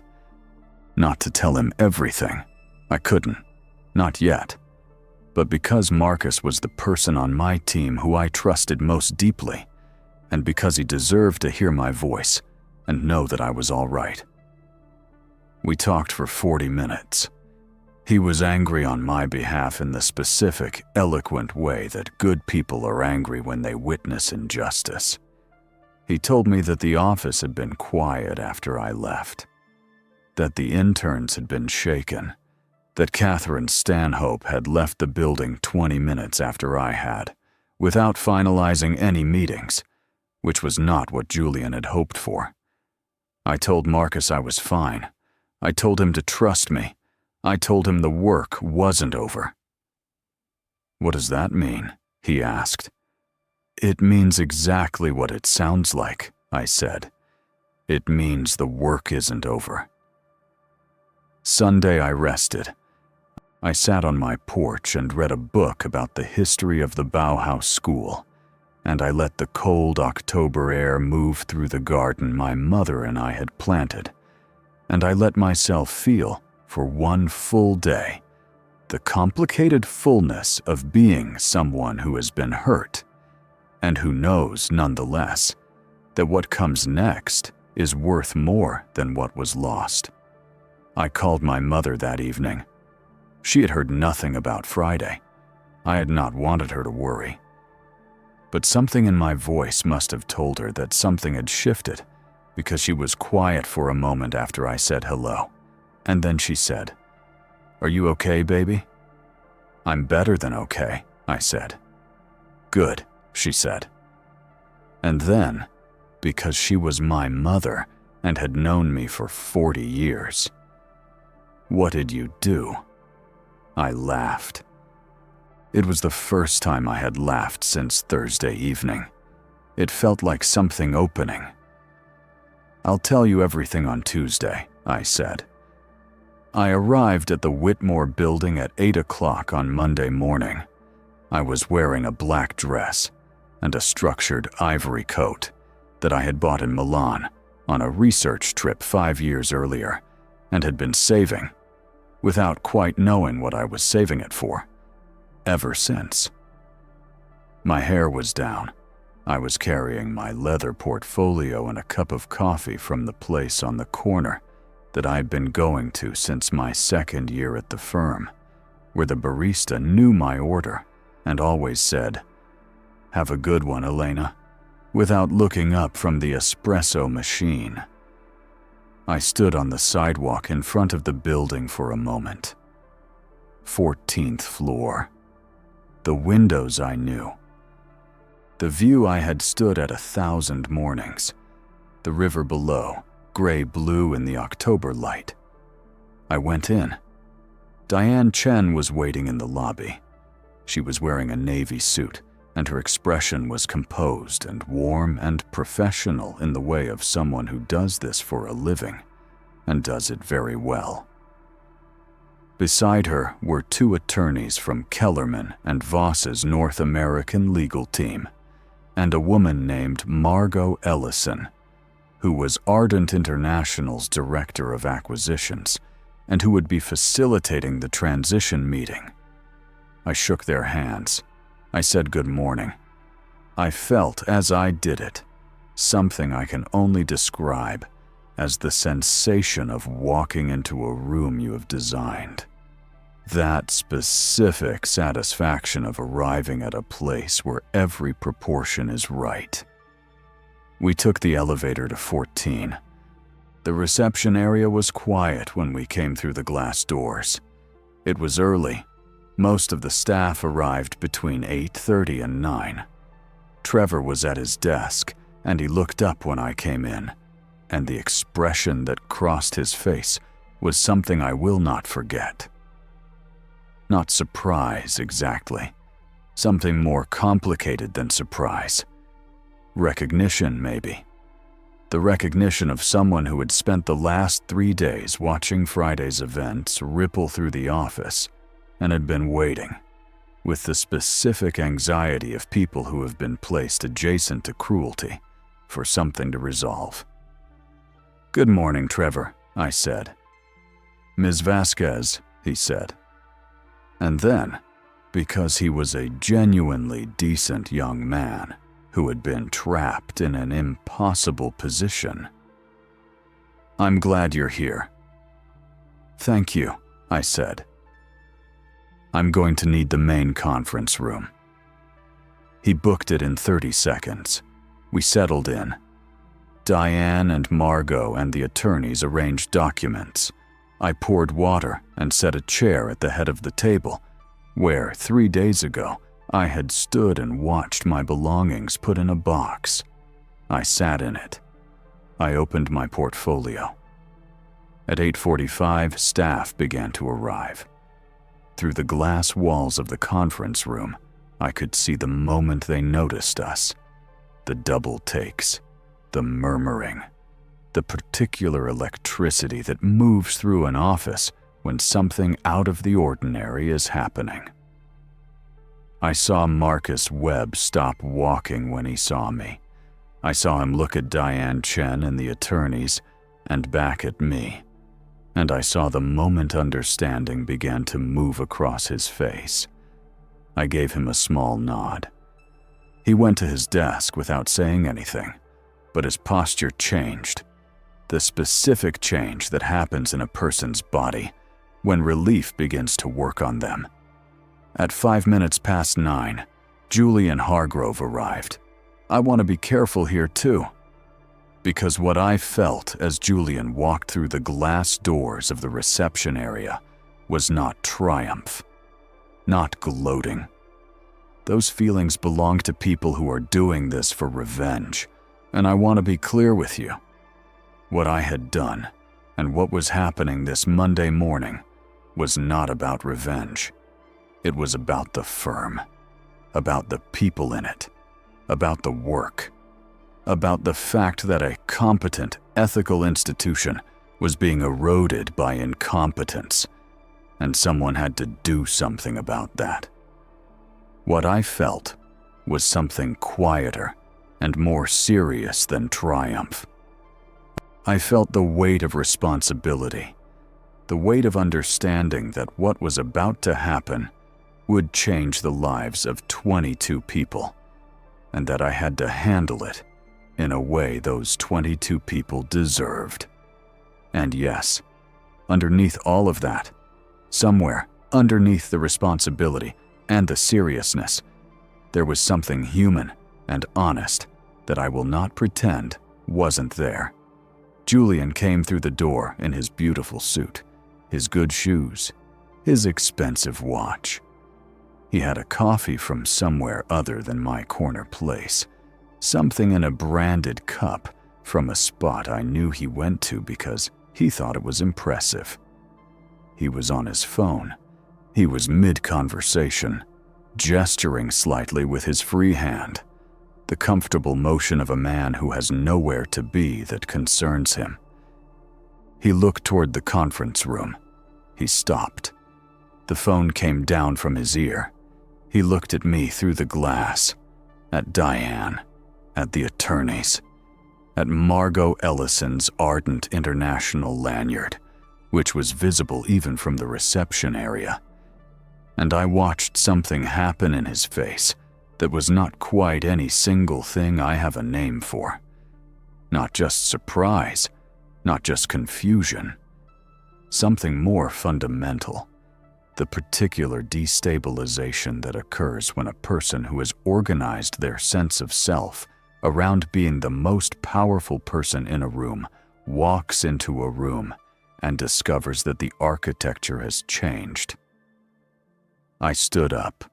Not to tell him everything. I couldn't. Not yet. But because Marcus was the person on my team who I trusted most deeply, and because he deserved to hear my voice and know that I was all right. We talked for 40 minutes. He was angry on my behalf in the specific, eloquent way that good people are angry when they witness injustice. He told me that the office had been quiet after I left, that the interns had been shaken, that Catherine Stanhope had left the building 20 minutes after I had, without finalizing any meetings, which was not what Julian had hoped for. I told Marcus I was fine. I told him to trust me. I told him the work wasn't over. "What does that mean?" he asked. "It means exactly what it sounds like," I said. "It means the work isn't over." Sunday I rested. I sat on my porch and read a book about the history of the Bauhaus School, and I let the cold October air move through the garden my mother and I had planted, and I let myself feel, for one full day, the complicated fullness of being someone who has been hurt, and who knows, nonetheless, that what comes next is worth more than what was lost. I called my mother that evening. She had heard nothing about Friday. I had not wanted her to worry. But something in my voice must have told her that something had shifted, because she was quiet for a moment after I said hello. And then she said, "Are you okay, baby?" "I'm better than okay," I said. "Good," she said. And then, because she was my mother and had known me for 40 years, "What did you do?" I laughed. It was the first time I had laughed since Thursday evening. It felt like something opening. "I'll tell you everything on Tuesday," I said. I arrived at the Whitmore building at 8 o'clock on Monday morning. I was wearing a black dress and a structured ivory coat that I had bought in Milan on a research trip 5 years earlier and had been saving, without quite knowing what I was saving it for, ever since. My hair was down. I was carrying my leather portfolio and a cup of coffee from the place on the corner that I'd been going to since my second year at the firm, where the barista knew my order and always said, "Have a good one, Elena," without looking up from the espresso machine. I stood on the sidewalk in front of the building for a moment. 14th floor. The windows I knew. The view I had stood at 1,000 mornings. The river below, gray-blue in the October light. I went in. Diane Chen was waiting in the lobby. She was wearing a navy suit, and her expression was composed and warm and professional in the way of someone who does this for a living, and does it very well. Beside her were 2 attorneys from Kellerman and Voss's North American legal team, and a woman named Margot Ellison, who was Ardent International's Director of Acquisitions, and who would be facilitating the transition meeting. I shook their hands. I said good morning. I felt, as I did it, something I can only describe as the sensation of walking into a room you have designed. That specific satisfaction of arriving at a place where every proportion is right. We took the elevator to 14. The reception area was quiet when we came through the glass doors. It was early. Most of the staff arrived between 8:30 and 9. Trevor was at his desk, and he looked up when I came in, and the expression that crossed his face was something I will not forget. Not surprise, exactly. Something more complicated than surprise. Recognition, maybe. The recognition of someone who had spent the last 3 days watching Friday's events ripple through the office and had been waiting, with the specific anxiety of people who have been placed adjacent to cruelty, for something to resolve. "Good morning, Trevor," I said. "Ms. Vasquez," he said. And then, because he was a genuinely decent young man who had been trapped in an impossible position, "I'm glad you're here." "Thank you," I said. "I'm going to need the main conference room." He booked it in 30 seconds. We settled in. Diane and Margot and the attorneys arranged documents. I poured water and set a chair at the head of the table, where 3 days ago I had stood and watched my belongings put in a box. I sat in it. I opened my portfolio. At 8:45, staff began to arrive. Through the glass walls of the conference room, I could see the moment they noticed us. The double takes, the murmuring, the particular electricity that moves through an office when something out of the ordinary is happening. I saw Marcus Webb stop walking when he saw me. I saw him look at Diane Chen and the attorneys, and back at me. And I saw the moment understanding began to move across his face. I gave him a small nod. He went to his desk without saying anything, but his posture changed. The specific change that happens in a person's body when relief begins to work on them. At 5 minutes past 9, Julian Hargrove arrived. I want to be careful here too, because what I felt as Julian walked through the glass doors of the reception area was not triumph, not gloating. Those feelings belong to people who are doing this for revenge, and I want to be clear with you. What I had done and what was happening this Monday morning was not about revenge. It was about the firm, about the people in it, about the work, about the fact that a competent, ethical institution was being eroded by incompetence, and someone had to do something about that. What I felt was something quieter and more serious than triumph. I felt the weight of responsibility, the weight of understanding that what was about to happen would change the lives of 22 people, and that I had to handle it in a way those 22 people deserved. And yes, underneath all of that, somewhere underneath the responsibility and the seriousness, there was something human and honest that I will not pretend wasn't there. Julian came through the door in his beautiful suit, his good shoes, his expensive watch. He had a coffee from somewhere other than my corner place, something in a branded cup from a spot I knew he went to because he thought it was impressive. He was on his phone. He was mid-conversation, gesturing slightly with his free hand, the comfortable motion of a man who has nowhere to be that concerns him. He looked toward the conference room. He stopped. The phone came down from his ear. He looked at me through the glass, at Diane, at the attorneys, at Margot Ellison's ardent international lanyard, which was visible even from the reception area. And I watched something happen in his face that was not quite any single thing I have a name for. Not just surprise, not just confusion. Something more fundamental. The particular destabilization that occurs when a person who has organized their sense of self around being the most powerful person in a room, walks into a room and discovers that the architecture has changed. I stood up.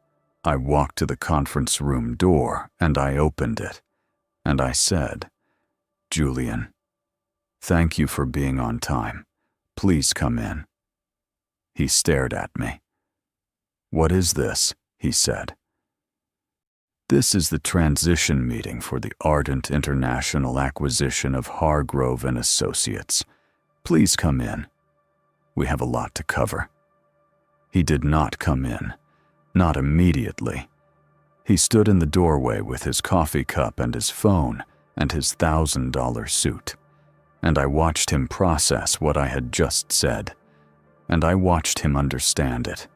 I walked to the conference room door and I opened it. And I said, "Julian, thank you for being on time. Please come in." He stared at me. "What is this?" he said. "This is the transition meeting for the Ardent International acquisition of Hargrove and Associates. Please come in. We have a lot to cover." He did not come in, not immediately. He stood in the doorway with his coffee cup and his phone and his $1,000 suit, and I watched him process what I had just said, and I watched him understand it.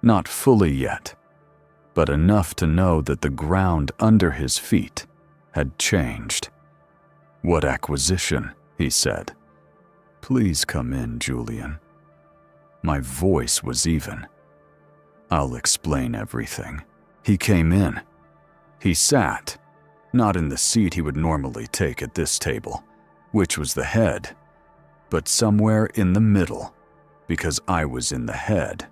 Not fully yet, but enough to know that the ground under his feet had changed. "What acquisition?" he said. "Please come in, Julian." My voice was even. "I'll explain everything." He came in. He sat, not in the seat he would normally take at this table, which was the head, but somewhere in the middle, because I was in the head.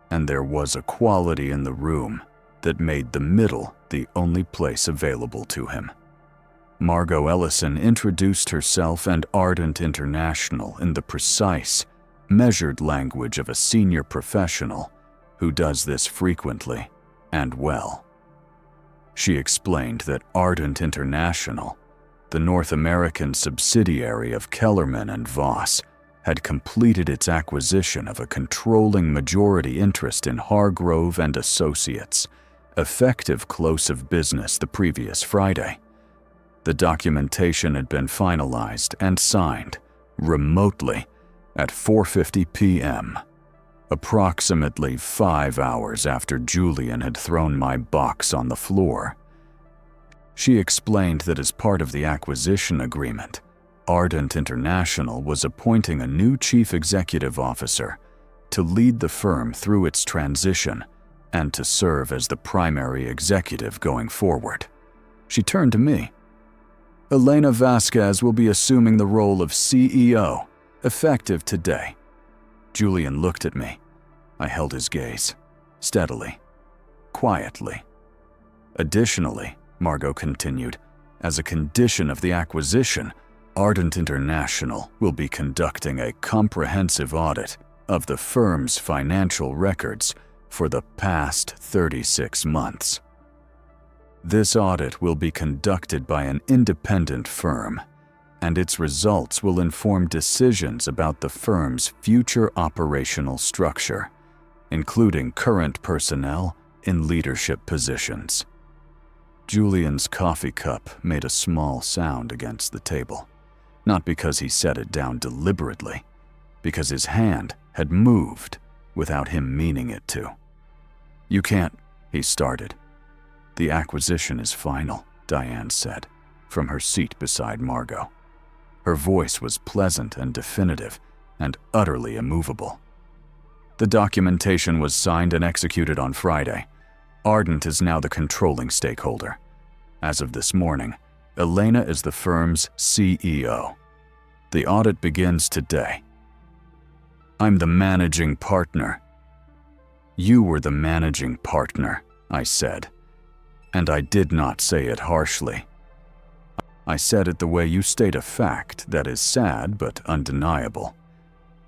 And there was a quality in the room that made the middle the only place available to him. Margot Ellison introduced herself and Ardent International in the precise, measured language of a senior professional who does this frequently and well. She explained that Ardent International, the North American subsidiary of Kellerman and Voss, had completed its acquisition of a controlling majority interest in Hargrove and Associates, effective close of business the previous Friday. The documentation had been finalized and signed remotely at 4:50 p.m., approximately 5 hours after Julian had thrown my box on the floor. She explained that as part of the acquisition agreement, Ardent International was appointing a new chief executive officer to lead the firm through its transition and to serve as the primary executive going forward. She turned to me. "Elena Vasquez will be assuming the role of CEO, effective today." Julian looked at me. I held his gaze, steadily, quietly. "Additionally," Margot continued, "as a condition of the acquisition, Ardent International will be conducting a comprehensive audit of the firm's financial records for the past 36 months. This audit will be conducted by an independent firm, and its results will inform decisions about the firm's future operational structure, including current personnel in leadership positions." Julian's coffee cup made a small sound against the table, not because he set it down deliberately, because his hand had moved without him meaning it to. "You can't," he started. "The acquisition is final," Diane said, from her seat beside Margot. Her voice was pleasant and definitive, and utterly immovable. "The documentation was signed and executed on Friday. Ardent is now the controlling stakeholder. As of this morning, Elena is the firm's CEO. The audit begins today. I'm the managing partner." "You were the managing partner," I said, and I did not say it harshly. I said it the way you state a fact that is sad but undeniable,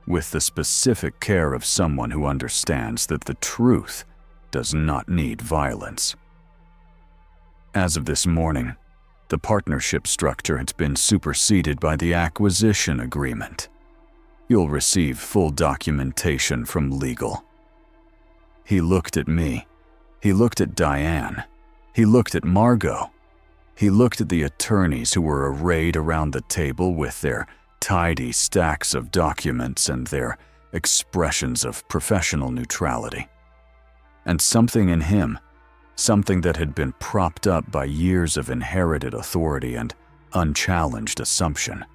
with the specific care of someone who understands that the truth does not need violence. As of this morning, the partnership structure has been superseded by the acquisition agreement. You'll receive full documentation from legal." He looked at me. He looked at Diane. He looked at Margot. He looked at the attorneys who were arrayed around the table with their tidy stacks of documents and their expressions of professional neutrality. And something in him, something that had been propped up by years of inherited authority and unchallenged assumption,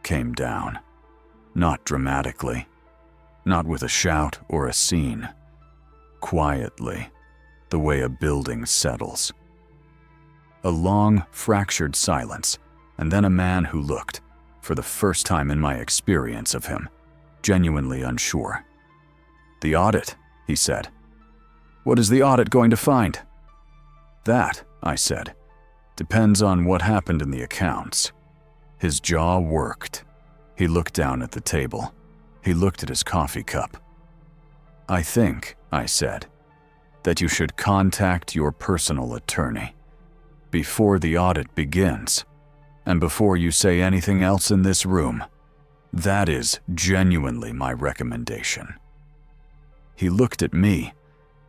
came down. Not dramatically, not with a shout or a scene. Quietly, the way a building settles. A long, fractured silence, and then a man who looked, for the first time in my experience of him, genuinely unsure. "The audit," he said. "What is the audit going to find?" "That," I said, "depends on what happened in the accounts." His jaw worked. He looked down at the table. He looked at his coffee cup. "I think," I said, "that you should contact your personal attorney before the audit begins, and before you say anything else in this room. That is genuinely my recommendation." He looked at me,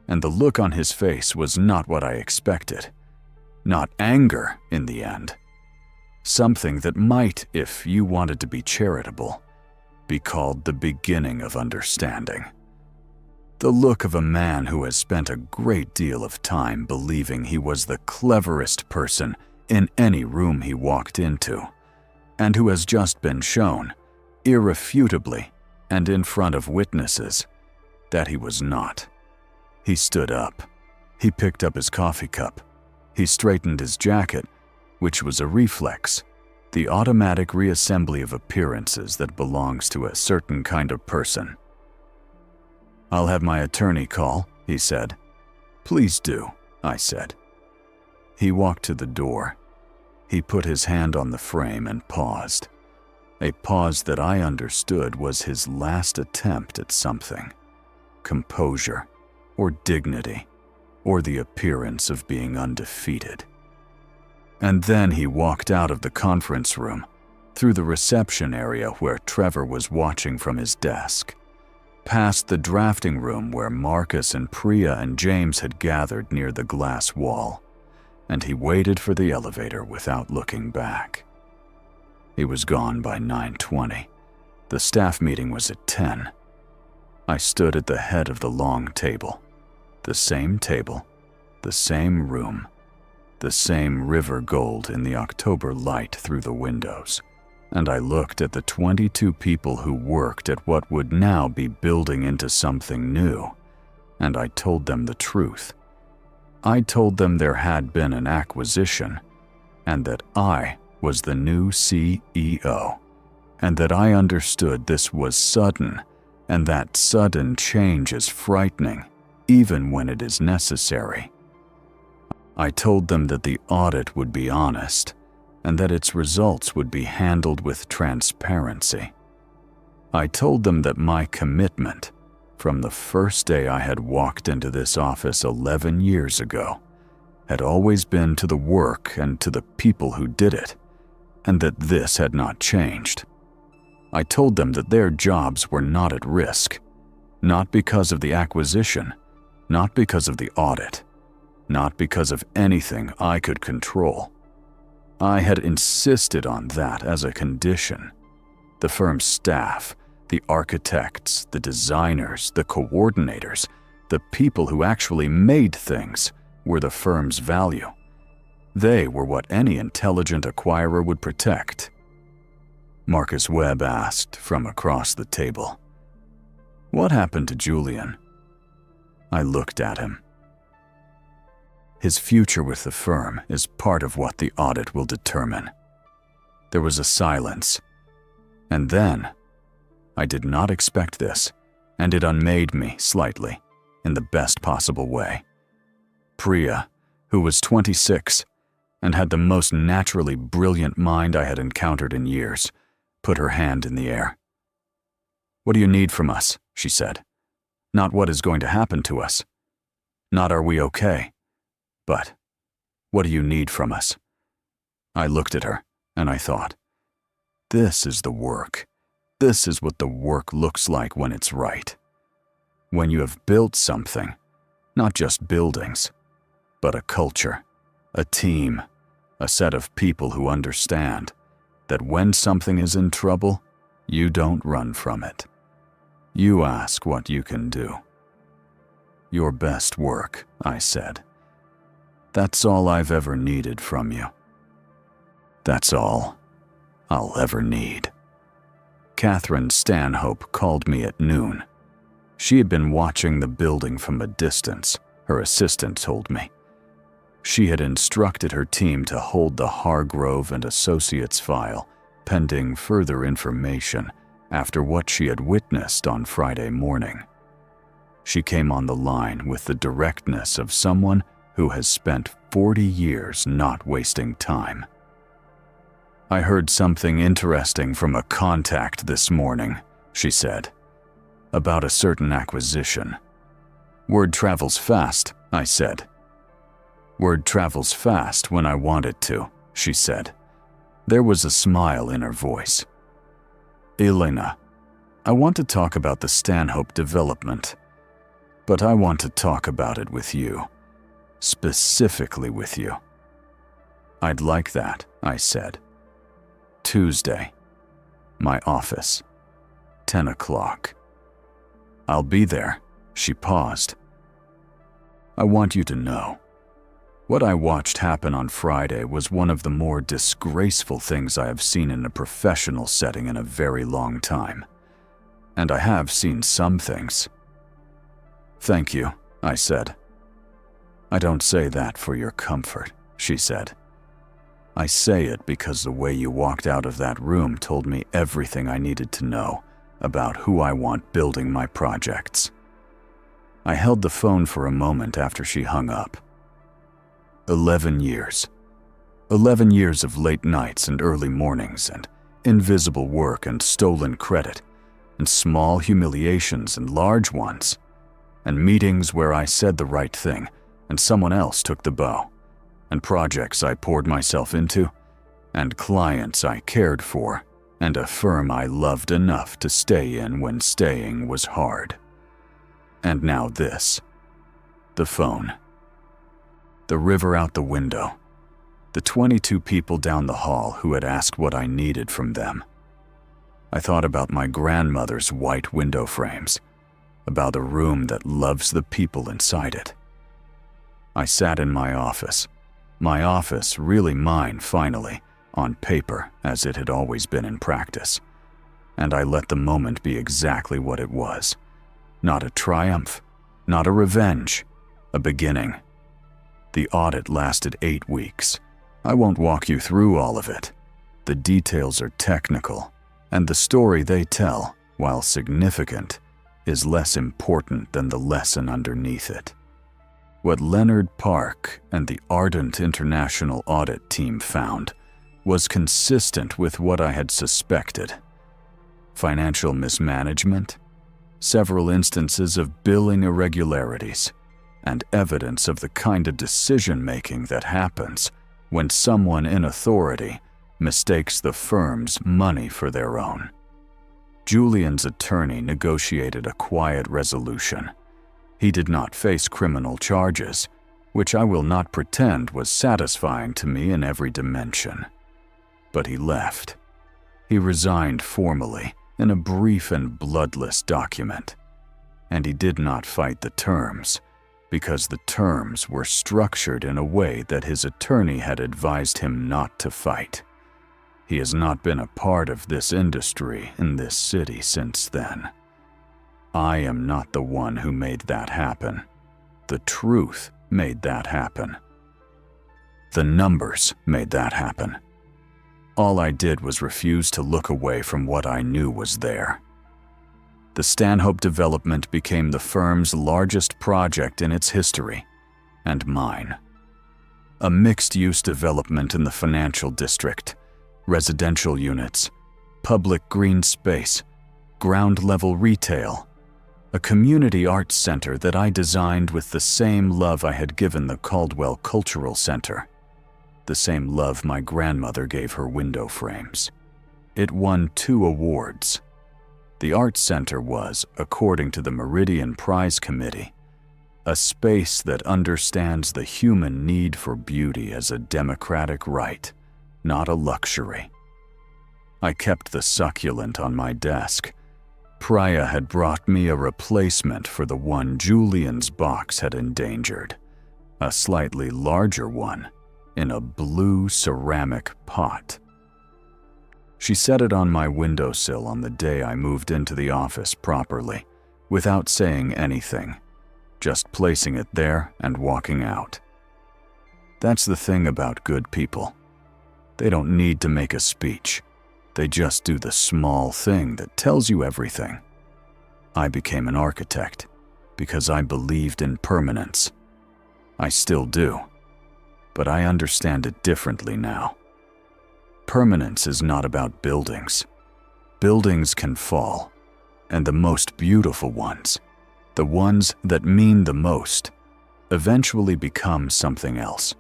and the look on his face was not what I expected. Not anger, in the end. Something that might, if you wanted to be charitable, be called the beginning of understanding. The look of a man who has spent a great deal of time believing he was the cleverest person in any room he walked into, and who has just been shown, irrefutably and in front of witnesses, that he was not. He stood up. He picked up his coffee cup. He straightened his jacket, which was a reflex, the automatic reassembly of appearances that belongs to a certain kind of person. "I'll have my attorney call," he said. "Please do," I said. He walked to the door. He put his hand on the frame and paused. A pause that I understood was his last attempt at something. Composure, or dignity, or the appearance of being undefeated. And then he walked out of the conference room, through the reception area where Trevor was watching from his desk, past the drafting room where Marcus and Priya and James had gathered near the glass wall, and he waited for the elevator without looking back. He was gone by 9:20. The staff meeting was at 10. I stood at the head of the long table. The same table, the same room, the same river gold in the October light through the windows, and I looked at the 22 people who worked at what would now be building into something new, and I told them the truth. I told them there had been an acquisition, and that I was the new CEO, and that I understood this was sudden, and that sudden change is frightening, even when it is necessary. I told them that the audit would be honest, and that its results would be handled with transparency. I told them that my commitment, from the first day I had walked into this office 11 years ago, had always been to the work and to the people who did it, and that this had not changed. I told them that their jobs were not at risk, not because of the acquisition, not because of the audit, not because of anything I could control. I had insisted on that as a condition. The firm's staff, the architects, the designers, the coordinators, the people who actually made things were the firm's value. They were what any intelligent acquirer would protect. Marcus Webb asked from across the table, "What happened to Julian?" I looked at him. His future with the firm is part of what the audit will determine. There was a silence, and then, I did not expect this, and it unmade me slightly, in the best possible way. Priya, who was 26 and had the most naturally brilliant mind I had encountered in years, put her hand in the air. "What do you need from us?" she said. "Not what is going to happen to us. Not are we okay. But what do you need from us?" I looked at her, and I thought, this is the work. This is what the work looks like when it's right. When you have built something, not just buildings, but a culture, a team, a set of people who understand that when something is in trouble, you don't run from it. You ask what you can do. "Your best work," I said. "That's all I've ever needed from you. That's all I'll ever need." Catherine Stanhope called me at noon. She had been watching the building from a distance, her assistant told me. She had instructed her team to hold the Hargrove and Associates file pending further information after what she had witnessed on Friday morning. She came on the line with the directness of someone who has spent 40 years not wasting time. "I heard something interesting from a contact this morning," she said, "about a certain acquisition." "Word travels fast," I said. "Word travels fast when I want it to," she said. There was a smile in her voice. "Elena, I want to talk about the Stanhope development, but I want to talk about it with you, specifically with you." "I'd like that," I said. "Tuesday. My office. 10 o'clock. "I'll be there." She paused. "I want you to know. What I watched happen on Friday was one of the more disgraceful things I have seen in a professional setting in a very long time. And I have seen some things." "Thank you," I said. "I don't say that for your comfort," she said. "I say it because the way you walked out of that room told me everything I needed to know about who I want building my projects." I held the phone for a moment after she hung up. 11 years. 11 years of late nights and early mornings and invisible work and stolen credit and small humiliations and large ones and meetings where I said the right thing and someone else took the bow and projects I poured myself into and clients I cared for and a firm I loved enough to stay in when staying was hard. And now this. The phone. The river out the window. The 22 people down the hall who had asked what I needed from them. I thought about my grandmother's white window frames, about a room that loves the people inside it. I sat in my office really mine finally, on paper as it had always been in practice, and I let the moment be exactly what it was. Not a triumph, not a revenge, a beginning. The audit lasted 8 weeks. I won't walk you through all of it. The details are technical, and the story they tell, while significant, is less important than the lesson underneath it. What Leonard Park and the Ardent International Audit Team found was consistent with what I had suspected. Financial mismanagement, several instances of billing irregularities, and evidence of the kind of decision-making that happens when someone in authority mistakes the firm's money for their own. Julian's attorney negotiated a quiet resolution. He did not face criminal charges, which I will not pretend was satisfying to me in every dimension. But he left. He resigned formally in a brief and bloodless document. And he did not fight the terms, because the terms were structured in a way that his attorney had advised him not to fight. He has not been a part of this industry in this city since then. I am not the one who made that happen. The truth made that happen. The numbers made that happen. All I did was refuse to look away from what I knew was there. The Stanhope development became the firm's largest project in its history, and mine. A mixed-use development in the financial district, residential units, public green space, ground-level retail, a community arts center that I designed with the same love I had given the Caldwell Cultural Center, the same love my grandmother gave her window frames. It won 2 awards. The Arts Center was, according to the Meridian Prize Committee, a space that understands the human need for beauty as a democratic right, not a luxury. I kept the succulent on my desk. Priya had brought me a replacement for the one Julian's box had endangered, a slightly larger one in a blue ceramic pot. She set it on my windowsill on the day I moved into the office properly, without saying anything, just placing it there and walking out. That's the thing about good people. They don't need to make a speech. They just do the small thing that tells you everything. I became an architect because I believed in permanence. I still do, but I understand it differently now. Permanence is not about buildings. Buildings can fall, and the most beautiful ones, the ones that mean the most, eventually become something else.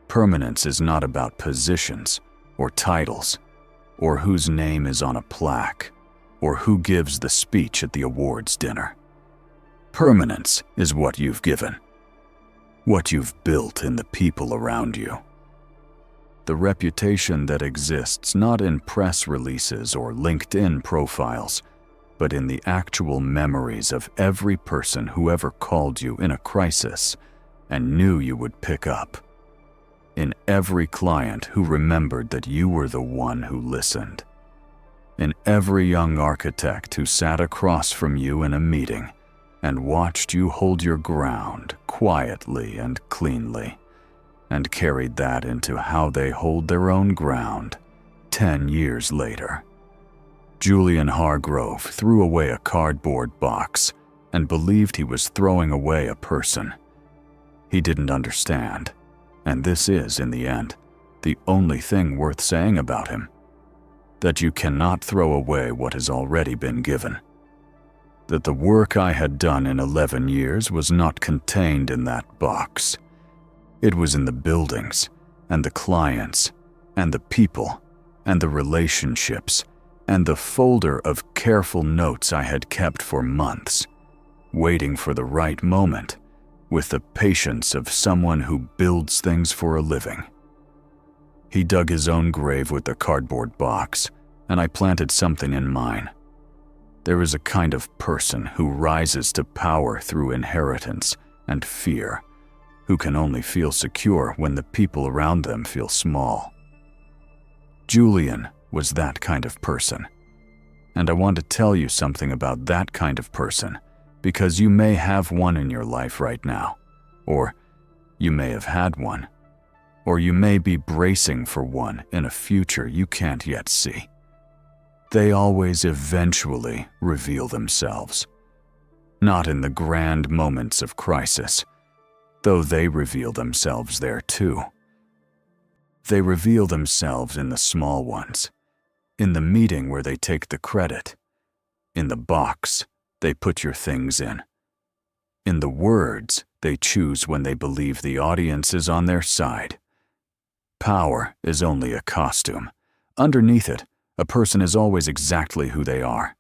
Permanence is not about positions or titles, or whose name is on a plaque, or who gives the speech at the awards dinner. Permanence is what you've given, what you've built in the people around you. The reputation that exists not in press releases or LinkedIn profiles, but in the actual memories of every person who ever called you in a crisis and knew you would pick up. In every client who remembered that you were the one who listened. In every young architect who sat across from you in a meeting and watched you hold your ground quietly and cleanly, and carried that into how they hold their own ground 10 years later. Julian Hargrove threw away a cardboard box and believed he was throwing away a person. He didn't understand, and this is, in the end, the only thing worth saying about him. That you cannot throw away what has already been given. That the work I had done in 11 years was not contained in that box. It was in the buildings, and the clients, and the people, and the relationships, and the folder of careful notes I had kept for months, waiting for the right moment, with the patience of someone who builds things for a living. He dug his own grave with the cardboard box, and I planted something in mine. There is a kind of person who rises to power through inheritance and fear, who can only feel secure when the people around them feel small. Julian was that kind of person, and I want to tell you something about that kind of person, because you may have one in your life right now, or you may have had one, or you may be bracing for one in a future you can't yet see. They always eventually reveal themselves, not in the grand moments of crisis, though they reveal themselves there too. They reveal themselves in the small ones, in the meeting where they take the credit, in the box they put your things in the words they choose when they believe the audience is on their side. Power is only a costume. Underneath it, a person is always exactly who they are.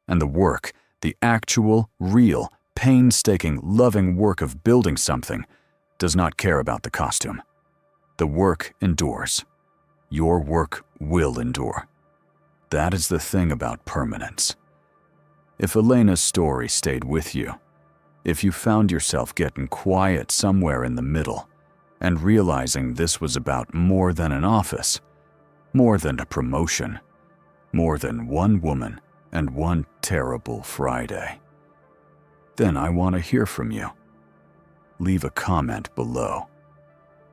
And the work, the actual, real, painstaking, loving work of building something, does not care about the costume. The work endures. Your work will endure. That is the thing about permanence. If Elena's story stayed with you, if you found yourself getting quiet somewhere in the middle and realizing this was about more than an office, more than a promotion, more than one woman and one terrible Friday, then I want to hear from you. Leave a comment below.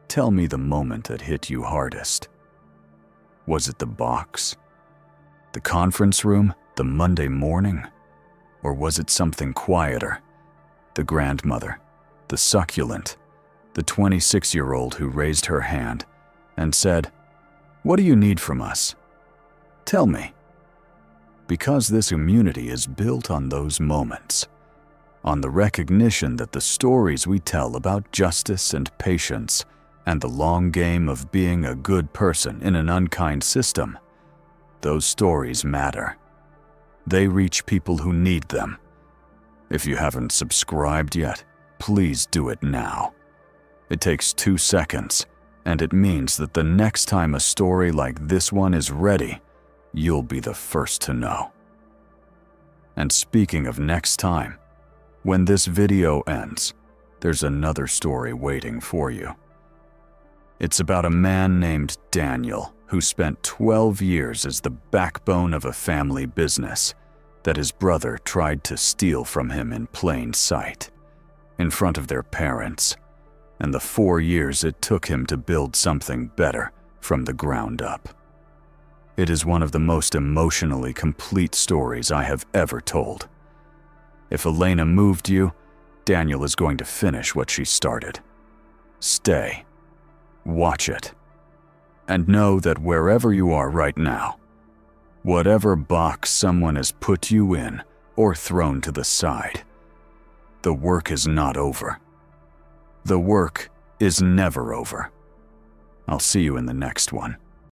Tell me the moment that hit you hardest. Was it the box? The conference room? The Monday morning? Or was it something quieter? The grandmother, the succulent, the 26-year-old who raised her hand and said, "What do you need from us? Tell me." Because this immunity is built on those moments, on the recognition that the stories we tell about justice and patience and the long game of being a good person in an unkind system, those stories matter. They reach people who need them. If you haven't subscribed yet, please do it now. It takes 2 seconds, and it means that the next time a story like this one is ready, you'll be the first to know. And speaking of next time, when this video ends, there's another story waiting for you. It's about a man named Daniel who spent 12 years as the backbone of a family business that his brother tried to steal from him in plain sight, in front of their parents, and the 4 years it took him to build something better from the ground up. It is one of the most emotionally complete stories I have ever told. If Elena moved you, Daniel is going to finish what she started. Stay. Watch it. And know that wherever you are right now, whatever box someone has put you in or thrown to the side, the work is not over. The work is never over. I'll see you in the next one.